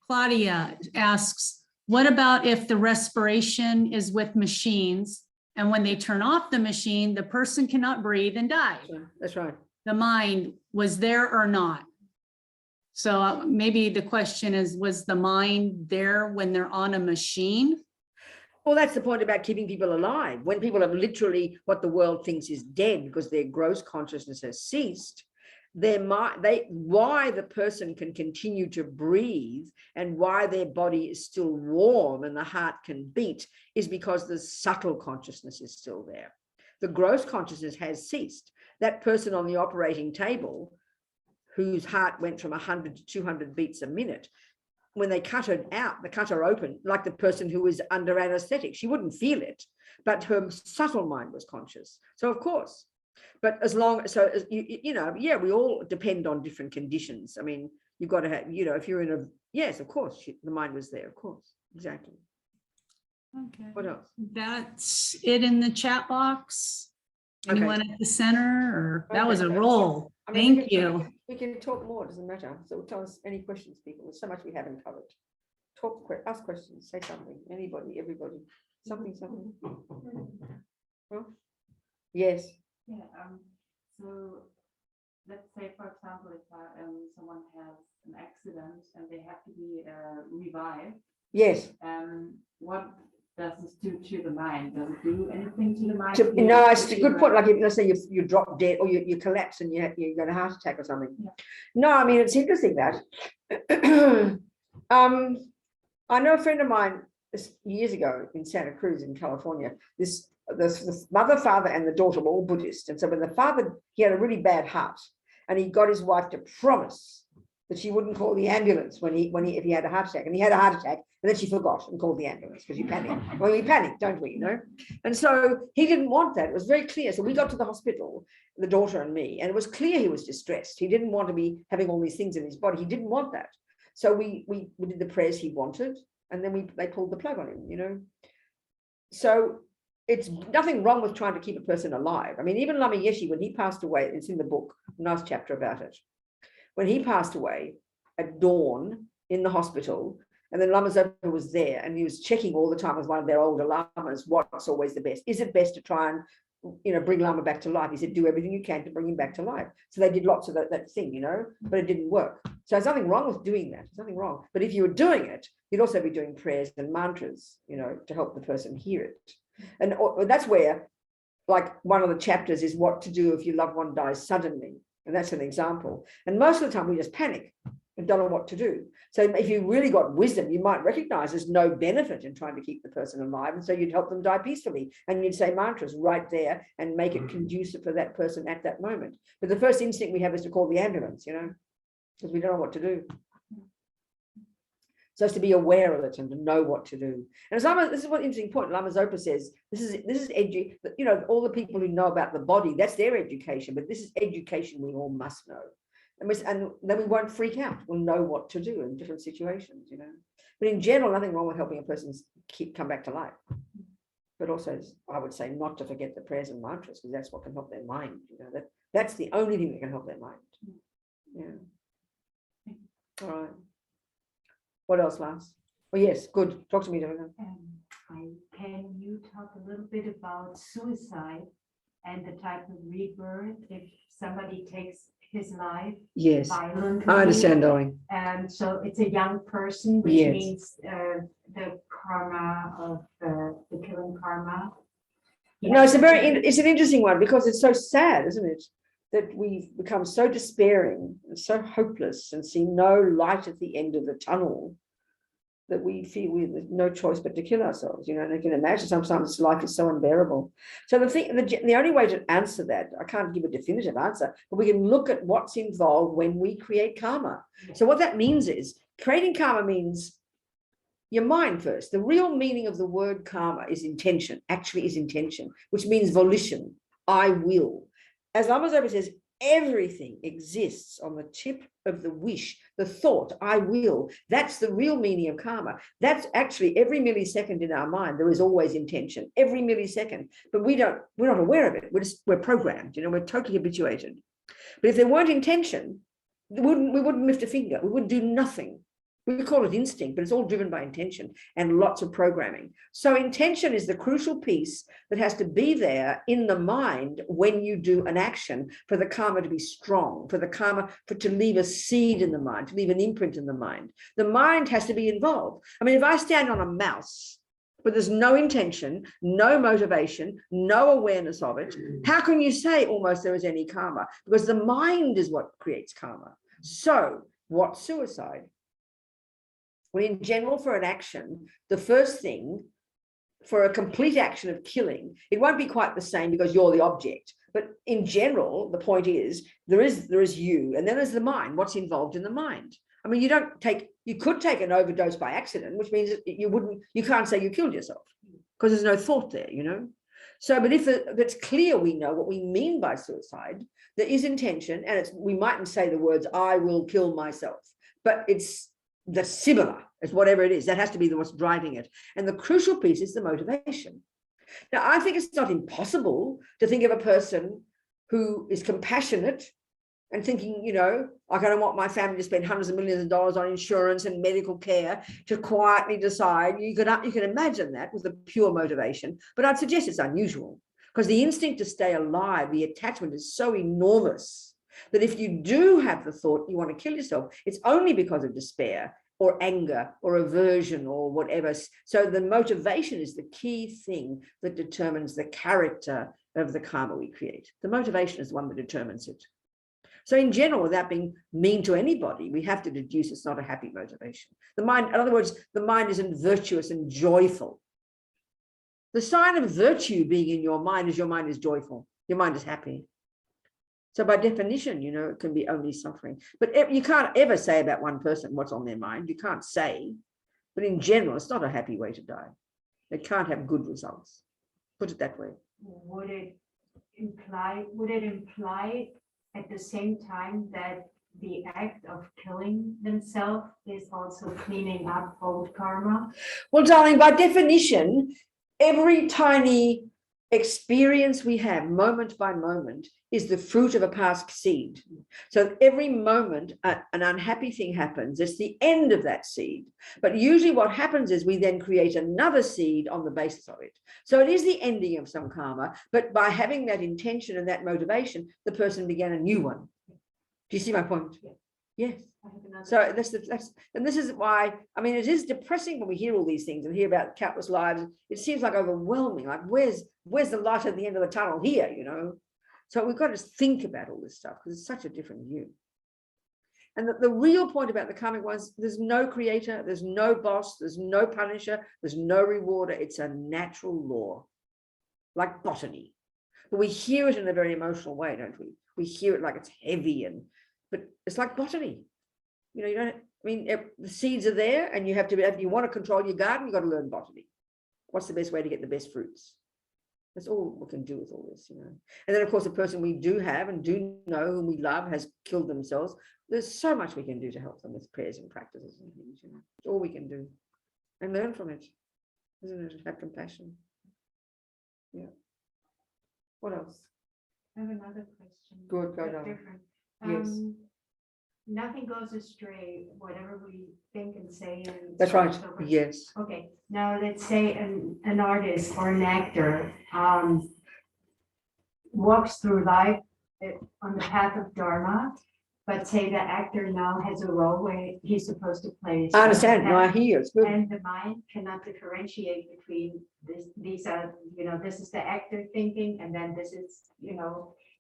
Claudia asks, what about if the respiration is with machines and when they turn off the machine, the person cannot breathe and die? That's right. The mind was there or not? So maybe the question is, was the mind there when they're on a machine? Well, that's the point about keeping people alive. When people have literally what the world thinks is dead because their gross consciousness has ceased, why the person can continue to breathe and why their body is still warm and the heart can beat is because the subtle consciousness is still there. The gross consciousness has ceased. That person on the operating table whose heart went from 100 to 200 beats a minute, when they cut her out, they cut her open, like the person who was under anesthetic, she wouldn't feel it, but her subtle mind was conscious. So of course, but as long, so as you know, yeah, we all depend on different conditions. I mean, you've got to have, you know, if you're in a, yes, of course, the mind was there, of course, exactly. Okay. What else? That's it in the chat box. Okay. Anyone at the center, or that was a Okay. roll. I mean, Thank you. We can talk more, doesn't matter. So tell us any questions, people. There's so much we haven't covered. Talk, ask questions, say something, anybody, everybody, something. Huh? Yes. Yeah, so let's say, for example, if someone has an accident and they have to be revived. Yes. What does this do to the mind? Does it do anything to the mind? No, it's a good point. Like if, let's say you drop dead or you collapse and you got a heart attack or something. Yeah. No, I mean, it's interesting that I know a friend of mine years ago in Santa Cruz in California, the mother, father, and the daughter were all Buddhist. And so when the father, he had a really bad heart and he got his wife to promise that she wouldn't call the ambulance if he had a heart attack, and he had a heart attack, and then she forgot and called the ambulance because you panic. Well, we panic, don't we? You know, and so he didn't want that. It was very clear. So we got to the hospital, the daughter and me, and it was clear he was distressed. He didn't want to be having all these things in his body. He didn't want that. So we did the prayers he wanted, and then they pulled the plug on him. You know, so it's nothing wrong with trying to keep a person alive. I mean, even Lama Yeshe, when he passed away, it's in the book, nice chapter about it. When he passed away at dawn in the hospital, and then Lama Zopa was there, and he was checking all the time as one of their older lamas, what's always the best? Is it best to try and, you know, bring Lama back to life? He said, do everything you can to bring him back to life. So they did lots of that thing, you know, but it didn't work. So there's nothing wrong with doing that. There's nothing wrong. But if you were doing it, you'd also be doing prayers and mantras, you know, to help the person hear it. And that's where, like, one of the chapters is what to do if your loved one dies suddenly. And that's an example. And most of the time we just panic and don't know what to do. So if you really got wisdom, you might recognize there's no benefit in trying to keep the person alive. And so you'd help them die peacefully. And you'd say mantras right there and make it conducive for that person at that moment. But the first instinct we have is to call the ambulance, you know, because we don't know what to do. So it's to be aware of it and to know what to do. And this is one interesting point. Lama Zopa says, this is you know, all the people who know about the body, that's their education, but this is education we all must know. And then we won't freak out. We'll know what to do in different situations, you know. But in general, nothing wrong with helping a person come back to life. But also, I would say not to forget the prayers and mantras, because that's what can help their mind. You know, that's the only thing that can help their mind. Yeah. All right. What else, Lance? Oh, yes, good. Talk to me, Davina. Can you talk a little bit about suicide and the type of rebirth if somebody takes his life? Yes, violently? I understand, darling. And so it's a young person, which Yes. means the karma of the killing karma. No, it's an interesting one because it's so sad, isn't it? That we've become so despairing and so hopeless and see no light at the end of the tunnel that we feel we have no choice but to kill ourselves, you know. And I can imagine sometimes life is so unbearable. So the only way to answer that, I can't give a definitive answer, but we can look at what's involved when we create karma. So what that means is creating karma means your mind first. The real meaning of the word karma is intention, actually is intention, which means volition. I will. As Lama Zopa says, Everything exists on the tip of the wish, the thought, I will. That's the real meaning of karma. That's actually every millisecond in our mind, there is always intention, every millisecond, but we're not aware of it. We're programmed, we're totally habituated. But if there weren't intention, we wouldn't lift a finger. We would do nothing. We call it instinct, but it's all driven by intention and lots of programming. So intention is the crucial piece that has to be there in the mind when you do an action for the karma to be strong, for the karma to leave a seed in the mind, to leave an imprint in the mind. The mind has to be involved. I mean, if I stand on a mouse, but there's no intention, no motivation, no awareness of it, how can you say almost there is any karma? Because the mind is what creates karma. So what's suicide? Well, in general, for an action, the first thing, for a complete action of killing, it won't be quite the same because you're the object. But in general, the point is there is you, and then there's the mind. What's involved in the mind? I mean, you could take an overdose by accident, which means you can't say you killed yourself because there's no thought there, So, but if it's clear, we know what we mean by suicide, there is intention, and we mightn't say the words, I will kill myself, but it's the similar, it's whatever it is, that has to be what's driving it. And the crucial piece is the motivation. Now, I think it's not impossible to think of a person who is compassionate and thinking, like, I don't want my family to spend hundreds of millions of dollars on insurance and medical care, to quietly decide. You can imagine that with a pure motivation, but I'd suggest it's unusual because the instinct to stay alive, the attachment is so enormous that if you do have the thought you want to kill yourself, it's only because of despair or anger or aversion or whatever. So the motivation is the key thing that determines the character of the karma we create. The motivation is the one that determines it. So in general, without being mean to anybody, we have to deduce it's not a happy motivation. The mind, in other words, the mind isn't virtuous and joyful. The sign of virtue being in your mind is your mind is joyful. Your mind is happy. So by definition, it can be only suffering. But you can't ever say about one person what's on their mind. You can't say. But in general, it's not a happy way to die. It can't have good results. Put it that way. Would it imply at the same time that the act of killing themselves is also cleaning up old karma? Well, darling, by definition, every tiny experience we have moment by moment is the fruit of a past seed. So every moment an unhappy thing happens, it's the end of that seed. But usually what happens is we then create another seed on the basis of it. So it is the ending of some karma, but by having that intention and that motivation, the person began a new one. Do you see my point? Yes. So and this is why, I mean, it is depressing when we hear all these things and hear about countless lives. It seems like overwhelming, like where's the light at the end of the tunnel here, So we've got to think about all this stuff because it's such a different view. And the real point about the karmic ones, there's no creator, there's no boss, there's no punisher, there's no rewarder. It's a natural law, like botany. But we hear it in a very emotional way, don't we? We hear it like it's heavy, but it's like botany. The seeds are there, and if you want to control your garden, you've got to learn botany. What's the best way to get the best fruits? That's all we can do with all this, And then, of course, a person we do have and do know whom we love has killed themselves. There's so much we can do to help them with prayers and practices and things, It's all we can do. And learn from it, isn't it? Have compassion. Yeah. What else? I have another question. Good, go down. Different. Yes. Nothing goes astray, whatever we think and say. And That's right. Yes. Okay. Now let's say an artist or an actor walks through life on the path of Dharma, but say the actor now has a role where he's supposed to play. I understand. No, I hear you. It's good. And the mind cannot differentiate between these are, this is the actor thinking, and then this is,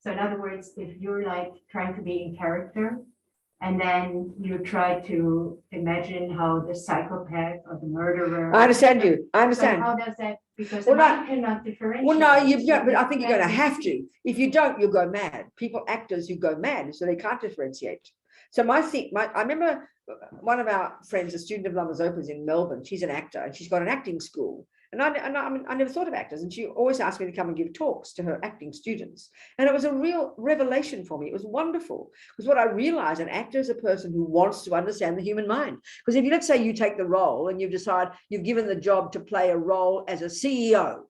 So in other words, if you're like trying to be in character, and then you try to imagine how the psychopath or the murderer. I understand you. I understand. So how does that? Because the mind cannot differentiate. Well, no, but I think you're going to have to. If you don't, you'll go mad. Actors who go mad, so they can't differentiate. So I remember one of our friends, a student of Lama Zopa's in Melbourne, she's an actor and she's got an acting school. And I never thought of actors, and she always asked me to come and give talks to her acting students. And it was a real revelation for me. It was wonderful, because what I realized, an actor is a person who wants to understand the human mind. Because if you, let's say you take the role and you decide you've given the job to play a role as a CEO,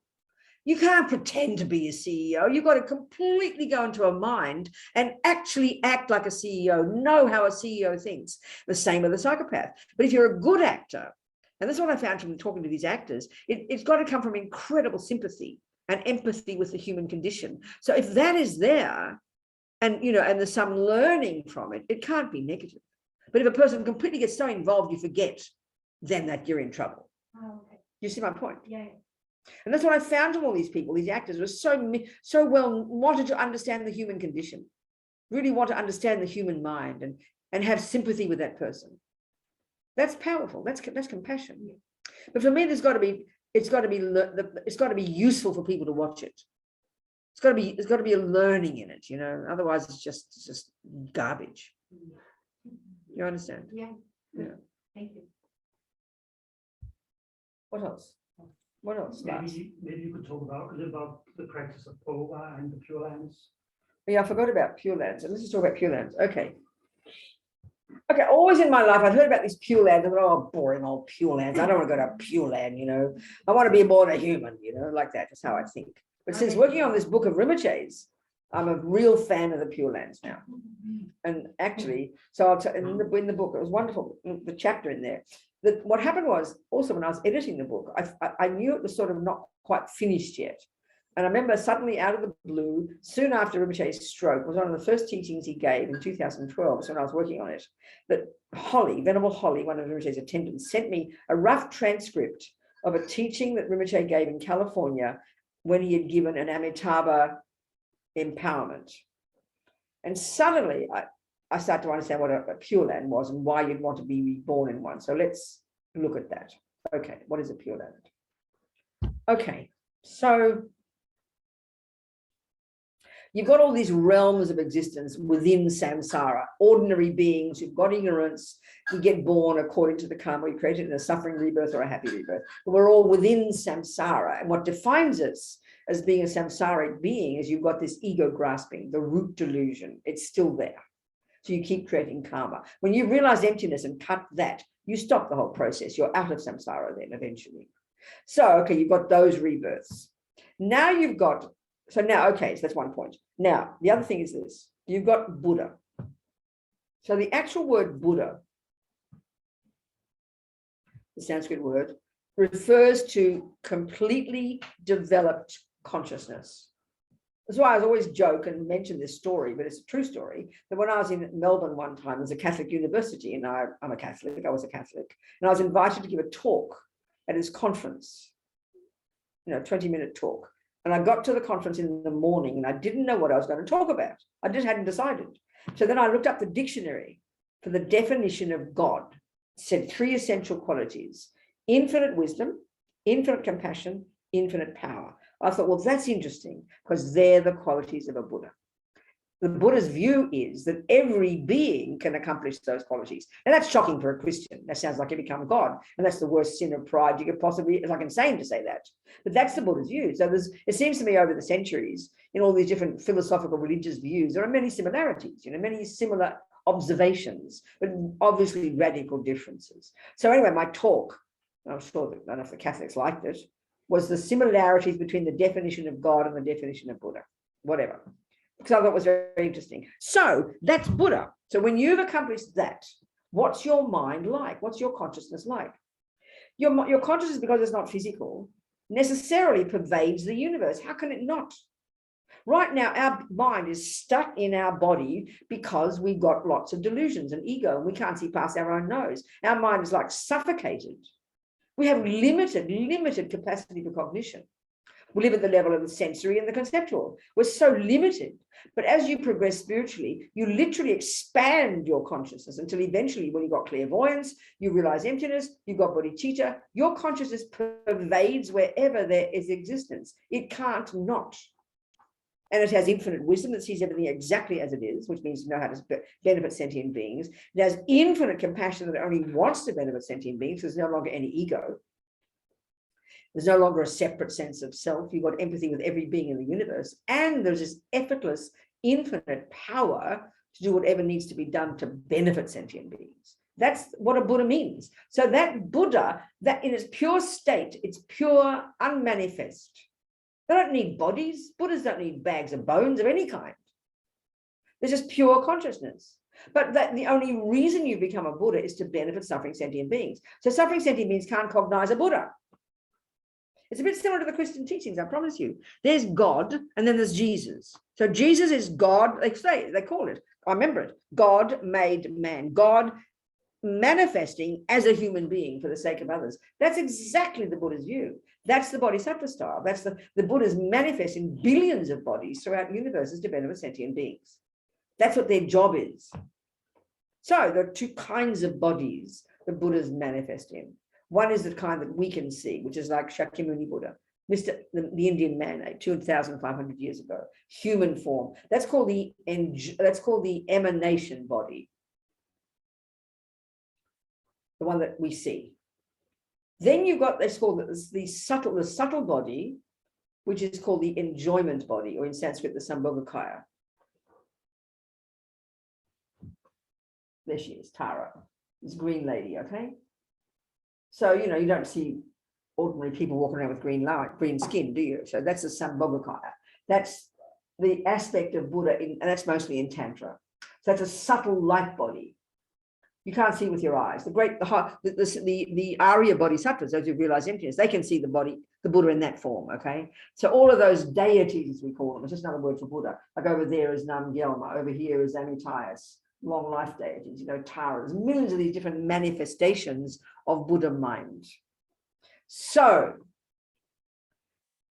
you can't pretend to be a CEO. You've got to completely go into a mind and actually act like a CEO, know how a CEO thinks. The same with a psychopath. But if you're a good actor, and that's what I found from talking to these actors, it's got to come from incredible sympathy and empathy with the human condition. So if that is there, and and there's some learning from it, it can't be negative. But if a person completely gets so involved you forget, then that you're in trouble. Oh, okay. You see my point? Yeah. And that's what I found from all these people. These actors were so well wanted to understand the human condition, really want to understand the human mind and have sympathy with that person. That's powerful. That's compassion. But for me, it's got to be useful for people to watch it. It's got to be a learning in it, Otherwise, it's just garbage. You understand? Yeah. Yeah. Thank you. What else? What else? Maybe you could talk about the practice of Pova and the Pure Lands. Yeah, I forgot about Pure Lands. So let's just talk about Pure Lands. Okay. Always in my life, I've heard about these Pure Lands. I thought, oh, boring old Pure Lands. I don't want to go to Pure Land, I want to be more than a human, like that. That's how I think. But since working on this book of Rinpoche's, I'm a real fan of the Pure Lands now. And actually, so I'll tell in the book, it was wonderful, the chapter in there. What happened was, also when I was editing the book, I knew it was sort of not quite finished yet. And I remember suddenly out of the blue, soon after Rinpoche's stroke, was one of the first teachings he gave in 2012, so when I was working on it, that Holly, Venerable Holly, one of Rinpoche's attendants, sent me a rough transcript of a teaching that Rinpoche gave in California when he had given an Amitabha empowerment. And suddenly I started to understand what a Pure Land was and why you'd want to be reborn in one. So let's look at that. Okay, what is a Pure Land? Okay, so you've got all these realms of existence within samsara, ordinary beings who've got ignorance, who get born according to the karma we created in a suffering rebirth or a happy rebirth. But we're all within samsara. And what defines us as being a samsaric being is you've got this ego grasping, the root delusion. It's still there. So you keep creating karma. When you realize emptiness and cut that, you stop the whole process. You're out of samsara then eventually. So, okay, you've got those rebirths. Now you've got, so that's one point. Now, the other thing is this, you've got Buddha. So the actual word Buddha, the Sanskrit word, refers to completely developed consciousness. That's why I always joke and mention this story, but it's a true story, that when I was in Melbourne one time, there's a Catholic university, and I'm a Catholic, I was a Catholic, and I was invited to give a talk at his conference, 20-minute talk. And I got to the conference in the morning and I didn't know what I was going to talk about. I just hadn't decided. So then I looked up the dictionary for the definition of God. It said 3 essential qualities: infinite wisdom, infinite compassion, infinite power. I thought, well, that's interesting because they're the qualities of a Buddha. The Buddha's view is that every being can accomplish those qualities. And that's shocking for a Christian. That sounds like you become God. And that's the worst sin of pride you could possibly, it's like insane to say that. But that's the Buddha's view. So it seems to me over the centuries, in all these different philosophical religious views, there are many similarities, many similar observations, but obviously radical differences. So anyway, my talk, I'm sure that none of the Catholics liked it, was the similarities between the definition of God and the definition of Buddha, whatever. Because I thought it was very interesting. So that's Buddha. So when you've accomplished that, what's your mind like? What's your consciousness like? Your consciousness, because it's not physical, necessarily pervades the universe. How can it not? Right now, our mind is stuck in our body because we've got lots of delusions and ego, and we can't see past our own nose. Our mind is like suffocated. We have limited capacity for cognition. We live at the level of the sensory and the conceptual. We're so limited. But as you progress spiritually, you literally expand your consciousness until eventually, when you've got clairvoyance, you realize emptiness, you've got bodhicitta, your consciousness pervades wherever there is existence. It can't not. And it has infinite wisdom that sees everything exactly as it is, which means to know how to benefit sentient beings. It has infinite compassion that only wants to benefit sentient beings. There's no longer any ego. There's no longer a separate sense of self. You've got empathy with every being in the universe. And there's this effortless, infinite power to do whatever needs to be done to benefit sentient beings. That's what a Buddha means. So that Buddha, that in its pure state, it's pure, unmanifest. They don't need bodies. Buddhas don't need bags of bones of any kind. They're just pure consciousness. But that the only reason you become a Buddha is to benefit suffering sentient beings. So suffering sentient beings can't cognize a Buddha. It's a bit similar to the Christian teachings, I promise you. There's God, and then there's Jesus. So Jesus is God, they call it, I remember it, God made man, God manifesting as a human being for the sake of others. That's exactly the Buddha's view. That's the Bodhisattva style. That's the Buddhas manifest in billions of bodies throughout universes to benefit sentient beings. That's what their job is. So there are two kinds of bodies the Buddhas manifest in. One is the kind that we can see, which is like Shakyamuni Buddha, the Indian man, 2,500 years ago, human form. That's called the emanation body, the one that we see. Then you've got, it's called the subtle body, which is called the enjoyment body, or in Sanskrit, the Sambhogakaya. There she is, Tara, this green lady, okay? So, you know, you don't see ordinary people walking around with green skin, do you? So that's the Sambhogakaya. That's the aspect of Buddha, and that's mostly in Tantra. So that's a subtle light body. You can't see with your eyes. The Arya bodhisattvas, those who realize emptiness, they can see the body, the Buddha in that form, okay? So all of those deities, as we call them, it's just another word for Buddha. Like over there is Namgyalma, over here is Amityas, long life deities, you know, Tara. There's millions of these different manifestations of Buddha mind. So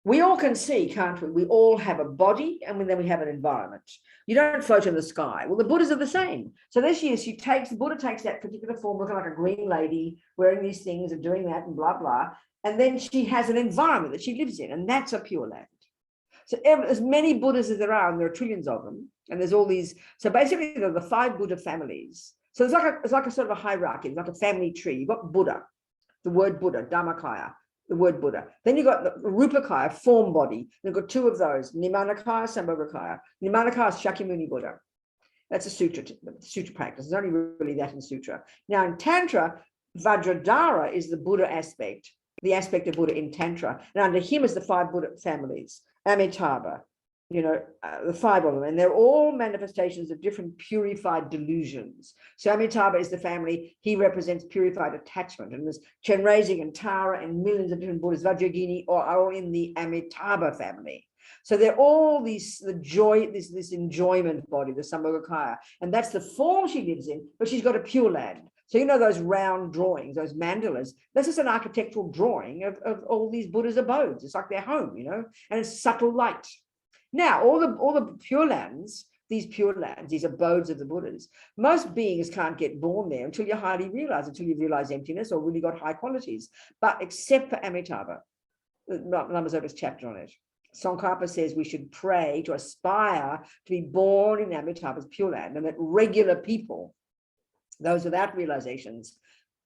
we all can see, can't we? We all have a body, and then we have an environment. You don't float in the sky. Well, the Buddhas are the same. So there she is. The Buddha takes that particular form, looking like a green lady, wearing these things and doing that and blah, blah. And then she has an environment that she lives in, and that's a Pure Land. So as many Buddhas as there are, and there are trillions of them, and there's all these. So basically, there are the 5 Buddha families. So it's like a sort of a hierarchy. It's like a family tree. You've got Buddha, the word Buddha, Dhammakaya, the word Buddha. Then you've got the Rupakaya, form body. You've got 2 of those, Nimanakaya, Sambhogakaya. Nimanakaya is Shakyamuni Buddha. That's a sutra practice. There's only really that in sutra. Now in Tantra, Vajradhara is the Buddha aspect, the aspect of Buddha in Tantra. And under him is the 5 Buddha families, Amitabha, you know, the 5 of them, and they're all manifestations of different purified delusions. So Amitabha is the family, he represents purified attachment, and there's Chenrezig and Tara and millions of different Buddhas, Vajrayana, are all in the Amitabha family. So they're all this enjoyment body, the Sambhogakaya, and that's the form she lives in, but she's got a Pure Land. So you know those round drawings, those mandalas, that's just an architectural drawing of all these Buddhas' abodes. It's like their home, you know, and it's subtle light. Now, all the Pure Lands, these Pure Lands, these abodes of the Buddhas, most beings can't get born there until you highly realize, until you realize emptiness or really got high qualities. But except for Amitabha, Lamazopa's chapter on it, Tsongkhapa says we should pray to aspire to be born in Amitabha's Pure Land, and that regular people, those without realizations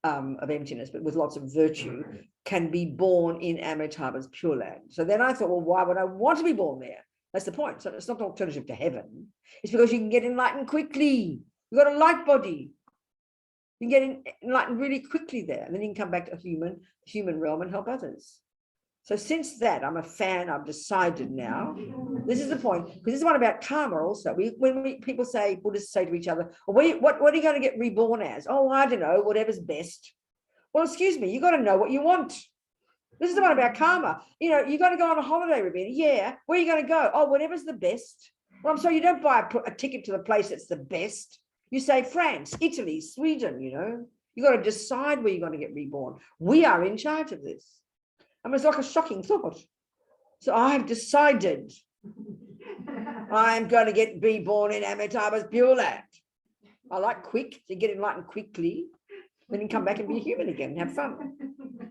of emptiness, but with lots of virtue, can be born in Amitabha's Pure Land. So then I thought, well, why would I want to be born there? That's the point. So it's not an alternative to heaven. It's because you can get enlightened quickly. You've got a light body. You can get enlightened really quickly there. And then you can come back to a human realm and help others. So since that, I'm a fan. I've decided now. This is the point. Because this is one about karma also. People say, Buddhists say to each other, what are you going to get reborn as? Oh, I don't know, whatever's best. Well, excuse me, you got to know what you want. This is the one about karma. You know, you're going to go on a holiday, Rebirth. Yeah. Where are you going to go? Oh, whatever's the best. Well, I'm sorry, you don't buy a ticket to the place that's the best. You say France, Italy, Sweden, you know. You got to decide where you're going to get reborn. We are in charge of this. I mean, it's like a shocking thought. So I've decided I'm going to get reborn in Amitabha's Pure Land. I like quick, to get enlightened quickly, then you come back and be a human again and have fun.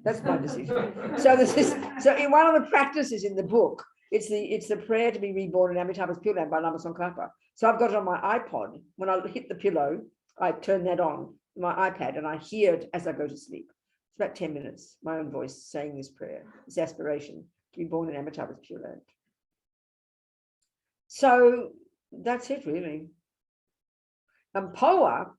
That's my decision. So in one of the practices in the book, It's the prayer to be reborn in Amitabha's Pure Land by Lama Tsongkhapa. So I've got it on my iPod. When I hit the pillow, I turn that on my iPad and I hear it as I go to sleep. It's about 10 minutes, my own voice saying this prayer, this aspiration to be born in Amitabha's Pure Land. So that's it, really. And Poa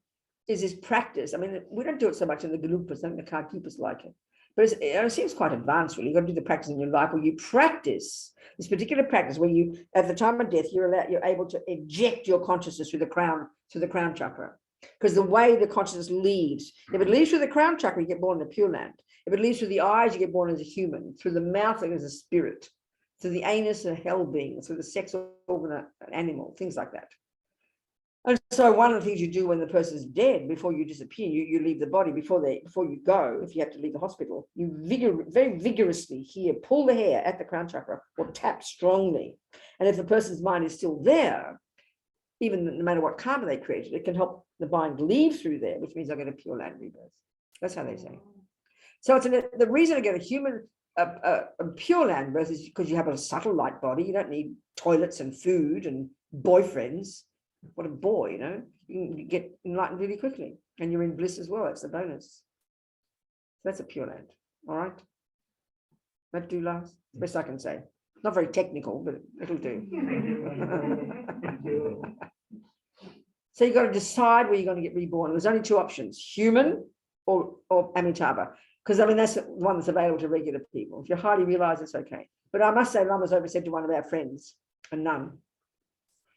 is this practice. I mean, we don't do it so much in the Galupas, I think the Karkipas like it. But it seems quite advanced, really. You've got to do the practice in your life where you practice this particular practice where you, at the time of death, you're able to eject your consciousness through the crown chakra. Because the way the consciousness leaves, if it leaves through the crown chakra, you get born in the Pure Land. If it leaves through the eyes, you get born as a human. Through the mouth, as a spirit. Through the anus, a hell being. Through the sex organ, an animal. Things like that. And so one of the things you do when the person is dead, before you disappear, you leave the body, before you go, if you have to leave the hospital, you very vigorously here, pull the hair at the crown chakra or tap strongly. And if the person's mind is still there, even no matter what karma they created, it can help the mind leave through there, which means I get a Pure Land rebirth. That's how they say. So it's the reason to get a human, a Pure Land birth is because you have a subtle light body. You don't need toilets and food and boyfriends. What a boy, you know, you can get enlightened really quickly and you're in bliss as well. It's the bonus. So that's a Pure Land. All right. That do last. Best I can say. Not very technical, but it'll do. So you've got to decide where you're going to get reborn. There's only two options, human or Amitabha. Because I mean, that's the one that's available to regular people. If you're highly realized, it's okay. But I must say, Lama's over said to one of our friends, a nun,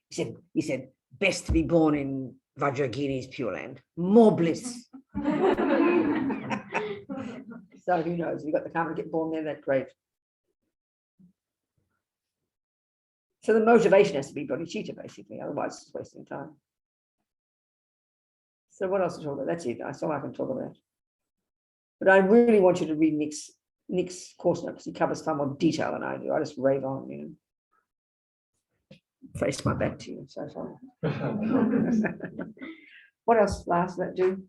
he said, best to be born in Vajrayana's Pure Land. More bliss. So who knows? We've got the karma to get born there, that's great. So the motivation has to be bodhicitta, basically, otherwise it's wasting time. So what else to talk about? That's it. That's all I can talk about. But I really want you to read Nick's course note because he covers far more detail than I do. I just rave on, you know. Face my back to you. So sorry. What else, last that do?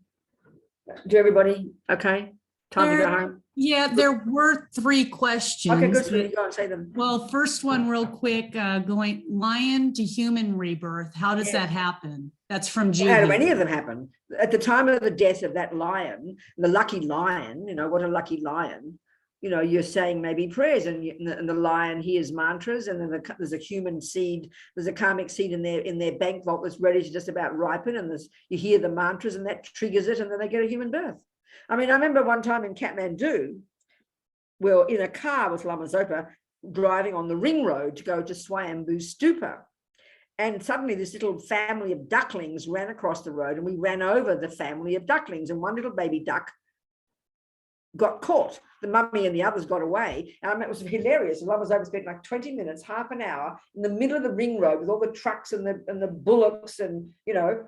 Do everybody okay? Time to go home. Yeah, there were 3 questions. Okay, good. So you go and say them. Well, first one real quick, going lion to human rebirth. How does that happen? That's from Judy. How do any of them happen? At the time of the death of that lion, the lucky lion, you know, what a lucky lion, you know, you're saying maybe prayers and the lion hears mantras and then there's a human seed, there's a karmic seed in their bank vault that's ready to just about ripen and you hear the mantras and that triggers it and then they get a human birth. I mean, I remember one time in Kathmandu, we were in a car with Lama Zopa driving on the ring road to go to Swayambhu Stupa. And suddenly this little family of ducklings ran across the road and we ran over the family of ducklings and one little baby duck got caught. The mummy and the others got away. And I mean, it was hilarious. Lama Zopa spent like 20 minutes, half an hour in the middle of the ring road with all the trucks and the bullocks and, you know,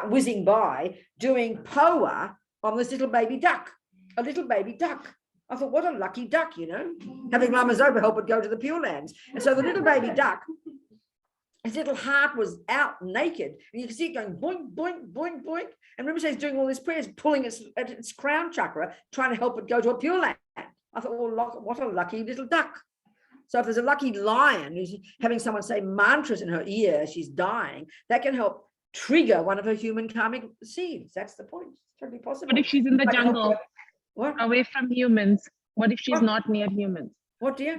whizzing by doing poa on this little baby duck, a little baby duck. I thought, what a lucky duck, you know, having Lama Zopa help it go to the Pure Lands. And so the little baby duck, his little heart was out naked. And you can see it going boink, boink, boink, boink. And Rinpoche is doing all these prayers, pulling at its crown chakra, trying to help it go to a Pure Land. I thought, well, what a lucky little duck. So if there's a lucky lion who's having someone say mantras in her ear as she's dying, that can help trigger one of her human karmic seeds. That's the point. It's totally possible. But if she's in the jungle, away from humans, what if she's not near humans? What, dear?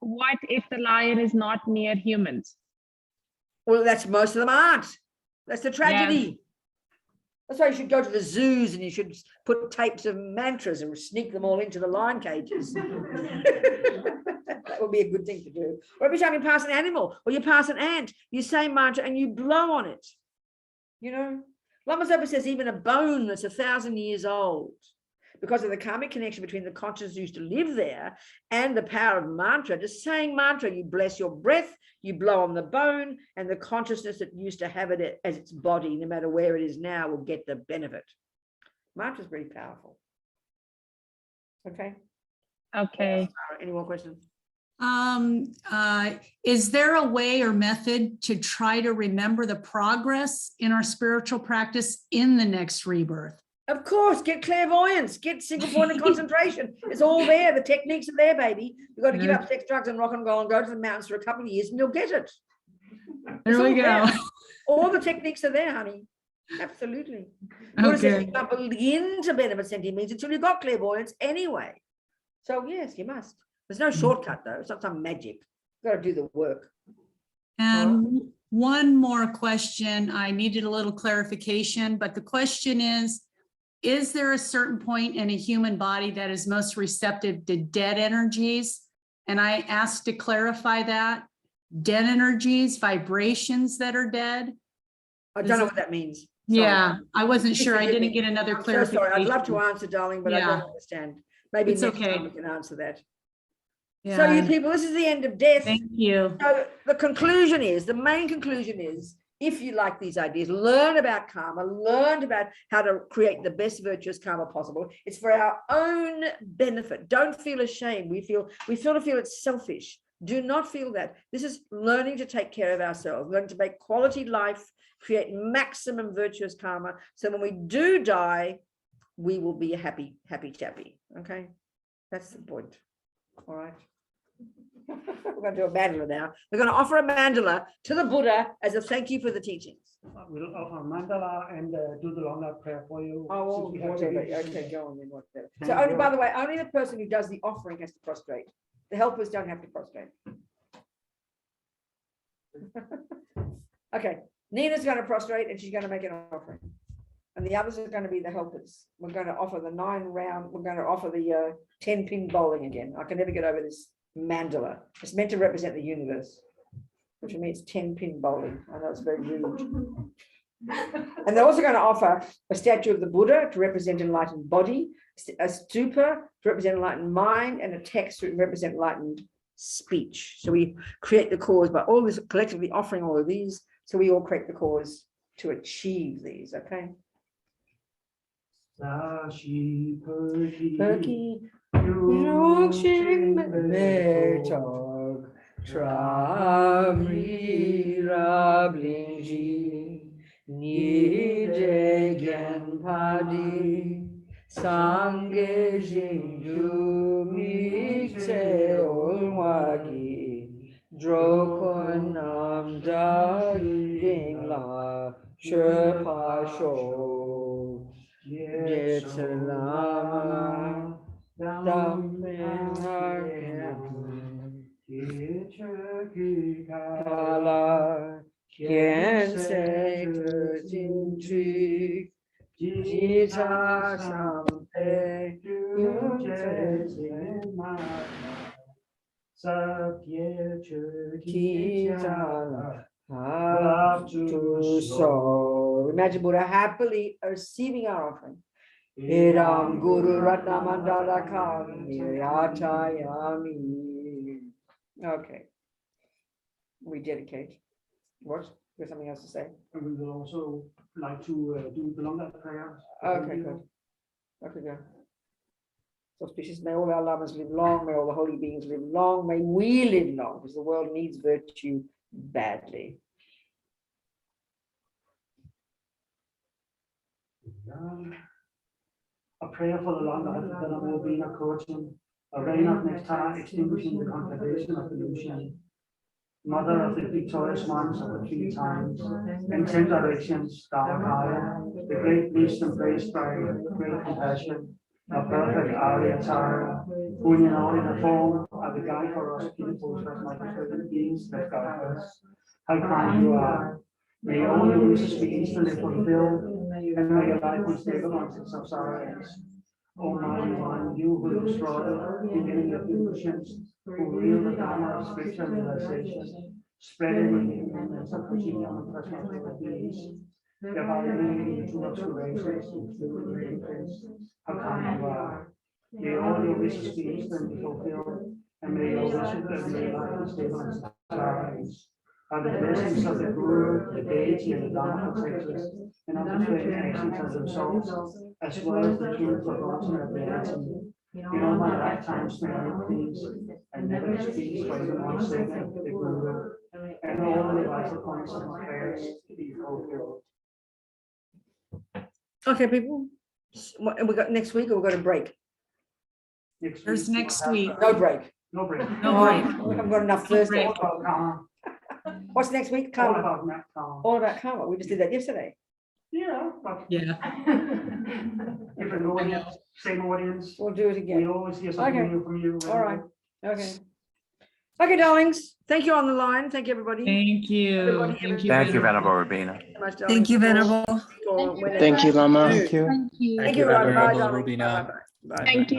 What if the lion is not near humans? Well, that's most of them aren't. That's the tragedy. Yeah. That's why you should go to the zoos and you should put tapes of mantras and sneak them all into the lion cages. That would be a good thing to do. Or every time you pass an animal or you pass an ant, you say mantra and you blow on it. You know, Lama Zopa says even a bone that's 1,000 years old, because of the karmic connection between the consciousness who used to live there and the power of mantra, just saying mantra, you bless your breath, you blow on the bone, and the consciousness that used to have it as its body, no matter where it is now, will get the benefit. Mantra is very powerful. Okay. Okay. Any more questions? Is there a way or method to try to remember the progress in our spiritual practice in the next rebirth? Of course, get clairvoyance, get single point of concentration. It's all there. The techniques are there, baby. You've got to give up sex, drugs, and rock and roll and go to the mountains for a couple of years and you'll get it. There we go. All the techniques are there, honey. Absolutely. Buddha says you can't begin to benefit sentient beings until you've got clairvoyance anyway. So yes, you must. There's no shortcut though. It's not some magic. You've got to do the work. And one more question. I needed a little clarification, but the question is there a certain point in a human body that is most receptive to dead energies? And I asked to clarify that. Dead energies, vibrations that are dead. I don't know what that means. Sorry. Yeah, I wasn't sure. I didn't get another I'm so clarification. sorry. I'd love to answer, darling, but I don't understand. Maybe It's next okay. time we can answer that. Yeah. So you people, this is the end of death. Thank you. So the conclusion is, the main conclusion is, if you like these ideas, learn about karma, learn about how to create the best virtuous karma possible. It's for our own benefit. Don't feel ashamed. We feel it's selfish. Do not feel that. This is learning to take care of ourselves, learning to make quality life, create maximum virtuous karma. So when we do die, we will be a happy chappy. Okay, that's the point. All right. We're going to do a mandala now. We're going to offer a mandala to the Buddha as a thank you for the teachings. We'll offer a mandala and do the long night prayer for you. Oh, since we have to whatever. leave. Okay, go on then. Whatever. So Thank only, you. by the way, only the person who does the offering has to prostrate. The helpers don't have to prostrate. Okay, Nina's going to prostrate and she's going to make an offering. And the others are going to be the helpers. We're going to offer the 9-round, we're going to offer the 10-pin bowling again. I can never get over this mandala. It's meant to represent the universe, which means 10-pin bowling. I know it's very rude. And they're also going to offer a statue of the Buddha to represent enlightened body, a stupa to represent enlightened mind, and a text to represent enlightened speech. So we create the cause by all this, collectively offering all of these. So we all create the cause to achieve these, okay? Sashi Perky, Yorkshire Metog, Travri Rablingji, Nidegen Padi, Sange Jinju Mikse Olwagi, Drokonam Daging La Sherpa Show. Yetzalama Kala Kien Jinjik Jita Sampe to so. Imagine Buddha happily receiving our offering. Idam Guru Ratna Mandala Yami. Okay. We dedicate. What? There's something else to say? And we will also like to do the long night prayer. Okay, good. Okay, good. So species, may all our lovers live long, may all the holy beings live long, may we live long, because the world needs virtue badly. A prayer for the long life of the will be a coaching, a reign of nectar, extinguishing the conflagration of illusion, mother of the victorious ones of the 3 times, and 10 directions, Dharmakaya, the great wisdom praised by great compassion, a perfect Arya Tara, who in the form of the guide for us people, transmigratory beings that guide us. How kind you are. May all your wishes be instantly fulfilled, and may your life be stable until subsidence. Almighty One, you who destroy the beginning of illusions, who reveal the Dharma of spiritual realization, spread it with the implements of continuum and personal beings, thereby leading the two obscurations, including the infants. How kind you are. May all your wishes be instantly fulfilled, and may your wishes that may life be stable and subsidence. By the blessings of the Guru, the deity, and the Dharma protectors, and unbetraying actions as themselves, as well as the truth of ultimate reality. In all my lifetimes, may I please and never displease for even 1 second of the Guru, and all the vital points of my prayers be fulfilled. Okay, people. And we got next week, or we got a break? There's next week. No break. No break. No break. We haven't got enough Thursday. break. All about karma. What's next week? All Karma. about karma. All about karma. We just did that yesterday. Yeah, but Yeah. different audience, same audience. We'll do it We again. always hear something Okay. new from you. All right. Okay. Okay, darlings. Thank you on the line. Thank you, everybody. Thank you. Everybody, Thank you, Venerable Rubina. Thank you, Venerable. Thank you, Lama. Thank you. Thank you, Venerable Bye, darling. Rubina. Bye, bye, bye. Thank you.